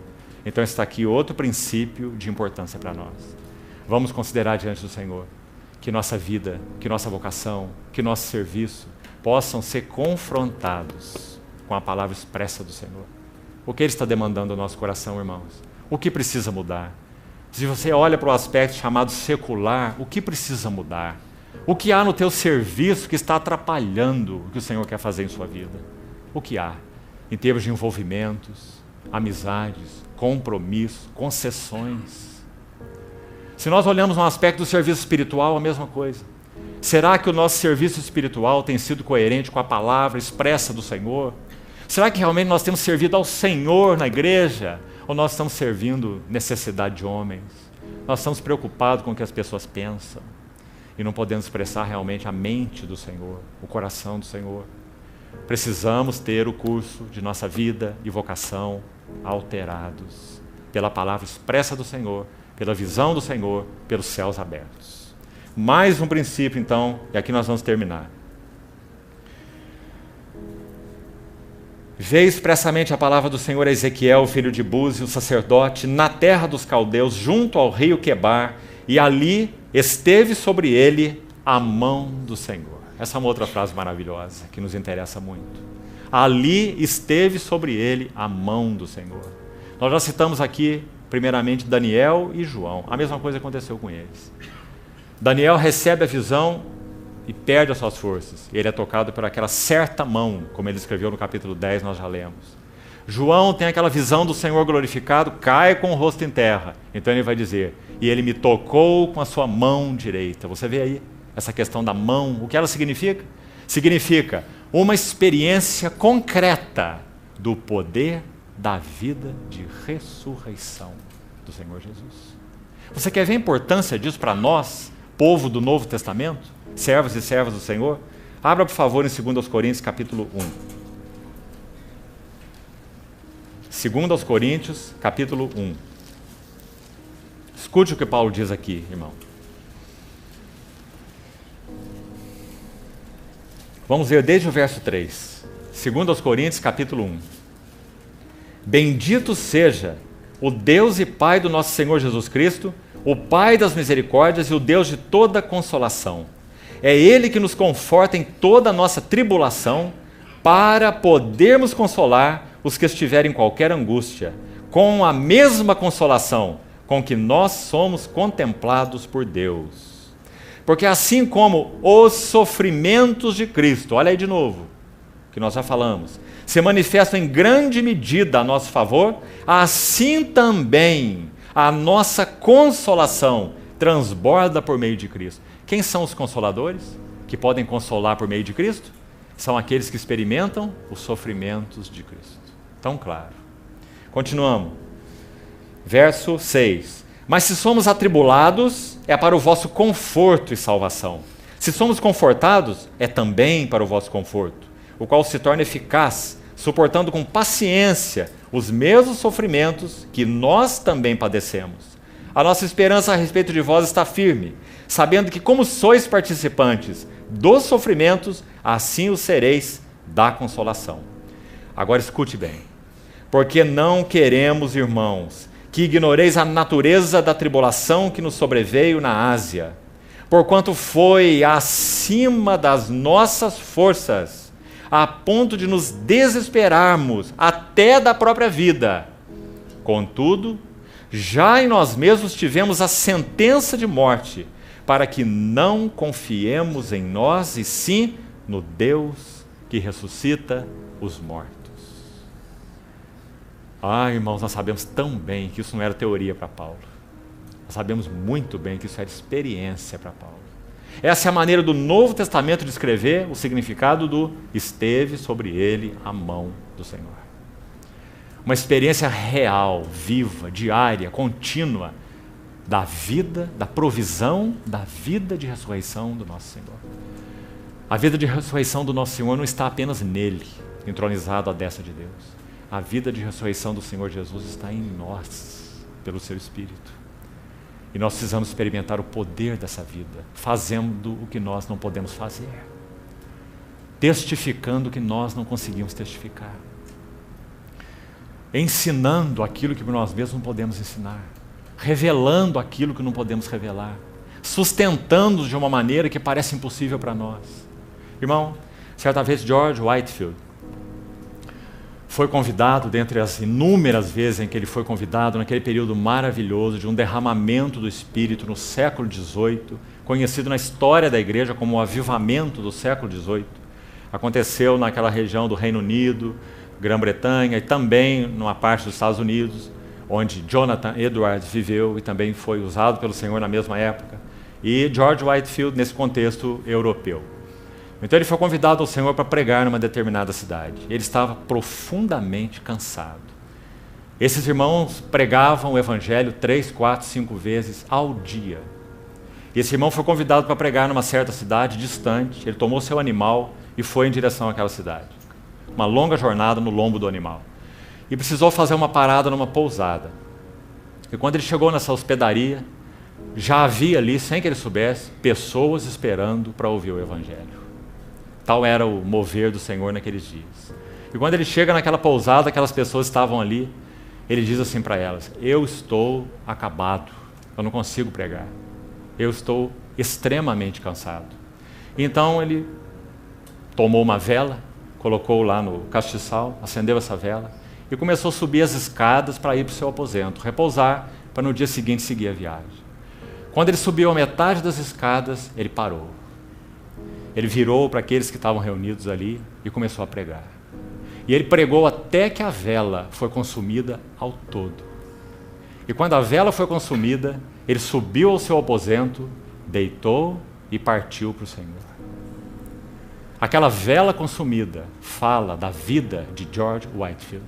Então está aqui outro princípio de importância para nós. Vamos considerar diante do Senhor que nossa vida, que nossa vocação, que nosso serviço possam ser confrontados com a palavra expressa do Senhor. O que Ele está demandando ao nosso coração, irmãos? O que precisa mudar? Se você olha para o aspecto chamado secular, o que precisa mudar? O que há no teu serviço que está atrapalhando o que o Senhor quer fazer em sua vida? O que há? Em termos de envolvimentos, amizades, compromisso, concessões. Se nós olhamos no aspecto do serviço espiritual, a mesma coisa. Será que o nosso serviço espiritual tem sido coerente com a palavra expressa do Senhor? Será que realmente nós temos servido ao Senhor na igreja? Ou nós estamos servindo necessidade de homens? Nós estamos preocupados com o que as pessoas pensam e não podemos expressar realmente a mente do Senhor, o coração do Senhor. Precisamos ter o curso de nossa vida e vocação alterados pela palavra expressa do Senhor, pela visão do Senhor, pelos céus abertos. Mais um princípio, então, e aqui nós vamos terminar. Veio expressamente a palavra do Senhor a Ezequiel, filho de Buzi, o sacerdote, na terra dos caldeus, junto ao rio Quebar, e ali esteve sobre ele a mão do Senhor. Essa é uma outra frase maravilhosa, que nos interessa muito. Ali esteve sobre ele a mão do Senhor. Nós já citamos aqui primeiramente Daniel e João. A mesma coisa aconteceu com eles. Daniel recebe a visão e perde as suas forças. Ele é tocado por aquela certa mão, como ele escreveu no capítulo 10, nós já lemos. João tem aquela visão do Senhor glorificado, cai com o rosto em terra. Então ele vai dizer, e ele me tocou com a sua mão direita. Você vê aí essa questão da mão, o que ela significa? Significa uma experiência concreta do poder da vida de ressurreição do Senhor Jesus. Você quer ver a importância disso para nós, povo do Novo Testamento, servos e servas do Senhor? Abra, por favor, em 2 Coríntios, capítulo 1. 2 Coríntios, capítulo 1. Escute o que Paulo diz aqui, irmão. Vamos ver desde o verso 3. 2 Coríntios, capítulo 1. Bendito seja o Deus e Pai do nosso Senhor Jesus Cristo, o Pai das misericórdias e o Deus de toda consolação. É Ele que nos conforta em toda a nossa tribulação, para podermos consolar os que estiverem em qualquer angústia, com a mesma consolação com que nós somos contemplados por Deus. Porque assim como os sofrimentos de Cristo, olha aí de novo, que nós já falamos, se manifestam em grande medida a nosso favor, assim também A nossa consolação transborda por meio de Cristo. Quem são os consoladores que podem consolar por meio de Cristo? São aqueles que experimentam os sofrimentos de Cristo. Tão claro. Continuamos. Verso 6. Mas se somos atribulados, é para o vosso conforto e salvação. Se somos confortados, é também para o vosso conforto, o qual se torna eficaz, suportando com paciência os mesmos sofrimentos que nós também padecemos. A nossa esperança a respeito de vós está firme, sabendo que como sois participantes dos sofrimentos, assim o sereis da consolação. Agora escute bem. Porque não queremos, irmãos, que ignoreis a natureza da tribulação que nos sobreveio na Ásia, porquanto foi acima das nossas forças, a ponto de nos desesperarmos até da própria vida. Contudo, já em nós mesmos tivemos a sentença de morte, para que não confiemos em nós, e sim no Deus que ressuscita os mortos. Irmãos, nós sabemos tão bem que isso não era teoria para Paulo. Nós sabemos muito bem que isso era experiência para Paulo. Essa é a maneira do Novo Testamento de escrever o significado do esteve sobre ele a mão do Senhor. Uma experiência real, viva, diária, contínua da vida, da provisão, da vida de ressurreição do nosso Senhor. A vida de ressurreição do nosso Senhor não está apenas nele, entronizado à destra de Deus. A vida de ressurreição do Senhor Jesus está em nós, pelo seu Espírito. E nós precisamos experimentar o poder dessa vida, fazendo o que nós não podemos fazer, testificando o que nós não conseguimos testificar, ensinando aquilo que nós mesmos não podemos ensinar, revelando aquilo que não podemos revelar, sustentando de uma maneira que parece impossível para nós. Irmão, certa vez George Whitefield foi convidado, dentre as inúmeras vezes em que ele foi convidado, naquele período maravilhoso de um derramamento do Espírito no século XVIII, conhecido na história da igreja como o avivamento do século XVIII. Aconteceu naquela região do Reino Unido, Grã-Bretanha e também numa parte dos Estados Unidos, onde Jonathan Edwards viveu e também foi usado pelo Senhor na mesma época, e George Whitefield nesse contexto europeu. Então ele foi convidado ao Senhor para pregar numa determinada cidade. Ele estava profundamente cansado. Esses irmãos pregavam o Evangelho 3, 4, 5 vezes ao dia. E esse irmão foi convidado para pregar numa certa cidade distante. Ele tomou seu animal e foi em direção àquela cidade. Uma longa jornada no lombo do animal. E precisou fazer uma parada numa pousada. E quando ele chegou nessa hospedaria, já havia ali, sem que ele soubesse, pessoas esperando para ouvir o Evangelho. Tal era o mover do Senhor naqueles dias. E quando ele chega naquela pousada, aquelas pessoas estavam ali, ele diz assim para elas: eu estou acabado, eu não consigo pregar, eu estou extremamente cansado. Então ele tomou uma vela, colocou lá no castiçal, acendeu essa vela e começou a subir as escadas para ir para o seu aposento, repousar, para no dia seguinte seguir a viagem. Quando ele subiu a metade das escadas, ele parou. Ele virou para aqueles que estavam reunidos ali e começou a pregar. E ele pregou até que a vela foi consumida ao todo. E quando a vela foi consumida, ele subiu ao seu aposento, deitou e partiu para o Senhor. Aquela vela consumida fala da vida de George Whitefield,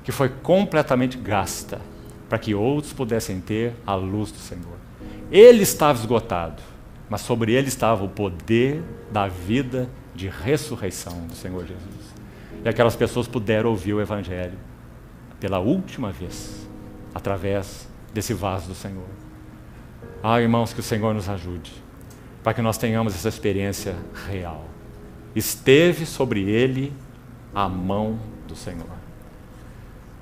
que foi completamente gasta para que outros pudessem ter a luz do Senhor. Ele estava esgotado, mas sobre ele estava o poder da vida de ressurreição do Senhor Jesus. E aquelas pessoas puderam ouvir o Evangelho pela última vez, através desse vaso do Senhor. Irmãos, que o Senhor nos ajude, para que nós tenhamos essa experiência real. Esteve sobre ele a mão do Senhor.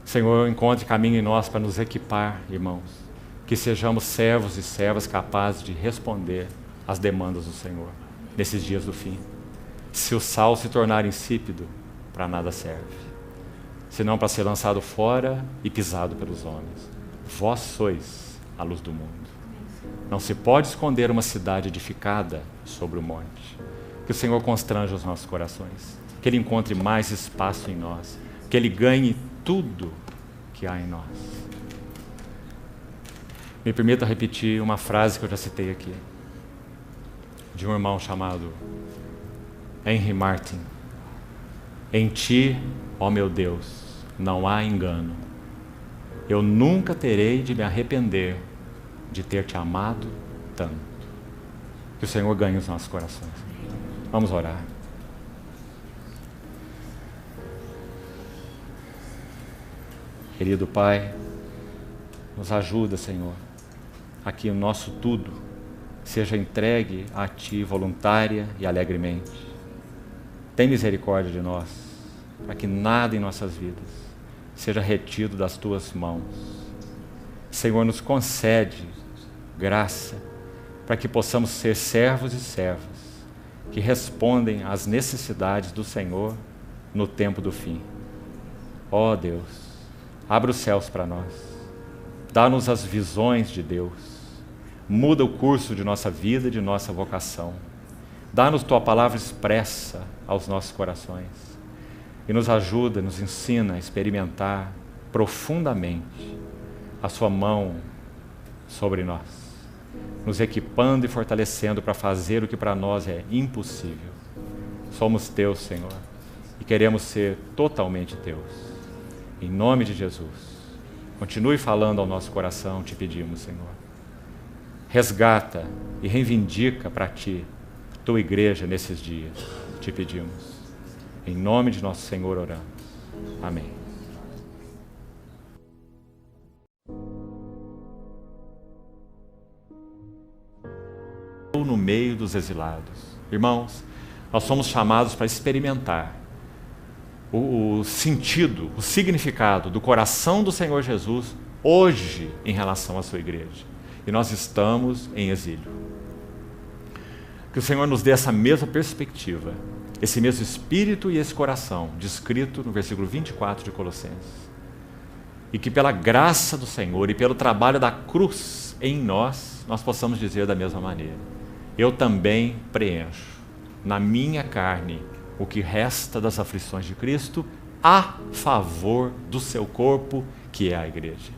Senhor, encontre caminho em nós para nos equipar, irmãos, que sejamos servos e servas capazes de responder às demandas do Senhor nesses dias do fim. Se o sal se tornar insípido, para nada serve, senão para ser lançado fora e pisado pelos homens. Vós sois a luz do mundo. Não se pode esconder uma cidade edificada sobre o monte. Que o Senhor constranja os nossos corações, que Ele encontre mais espaço em nós, que Ele ganhe tudo que há em nós. Me permita repetir uma frase que eu já citei aqui, de um irmão chamado Henry Martin. Em ti, ó meu Deus, não há engano. Eu nunca terei de me arrepender de ter te amado tanto. Que o Senhor ganhe os nossos corações. Vamos orar. Querido Pai, nos ajuda, Senhor, a que o nosso tudo seja entregue a Ti voluntária e alegremente. Tem misericórdia de nós, para que nada em nossas vidas seja retido das Tuas mãos. Senhor, nos concede graça para que possamos ser servos e servas que respondem às necessidades do Senhor no tempo do fim. Ó Deus, abre os céus para nós, dá-nos as visões de Deus, muda o curso de nossa vida e de nossa vocação, dá-nos Tua palavra expressa aos nossos corações e nos ajuda, nos ensina a experimentar profundamente a Sua mão sobre nós, nos equipando e fortalecendo para fazer o que para nós é impossível. Somos Teus, Senhor, e queremos ser totalmente Teus. Em nome de Jesus, continue falando ao nosso coração, te pedimos, Senhor. Resgata e reivindica para Ti, Tua igreja nesses dias, te pedimos. Em nome de nosso Senhor oramos. Amém. No meio dos exilados. Irmãos, nós somos chamados para experimentar o sentido, o significado do coração do Senhor Jesus hoje em relação à sua igreja. E nós estamos em exílio. Que o Senhor nos dê essa mesma perspectiva, esse mesmo espírito e esse coração, descrito no versículo 24 de Colossenses. E que pela graça do Senhor e pelo trabalho da cruz em nós possamos dizer da mesma maneira: eu também preencho na minha carne o que resta das aflições de Cristo a favor do seu corpo, que é a igreja.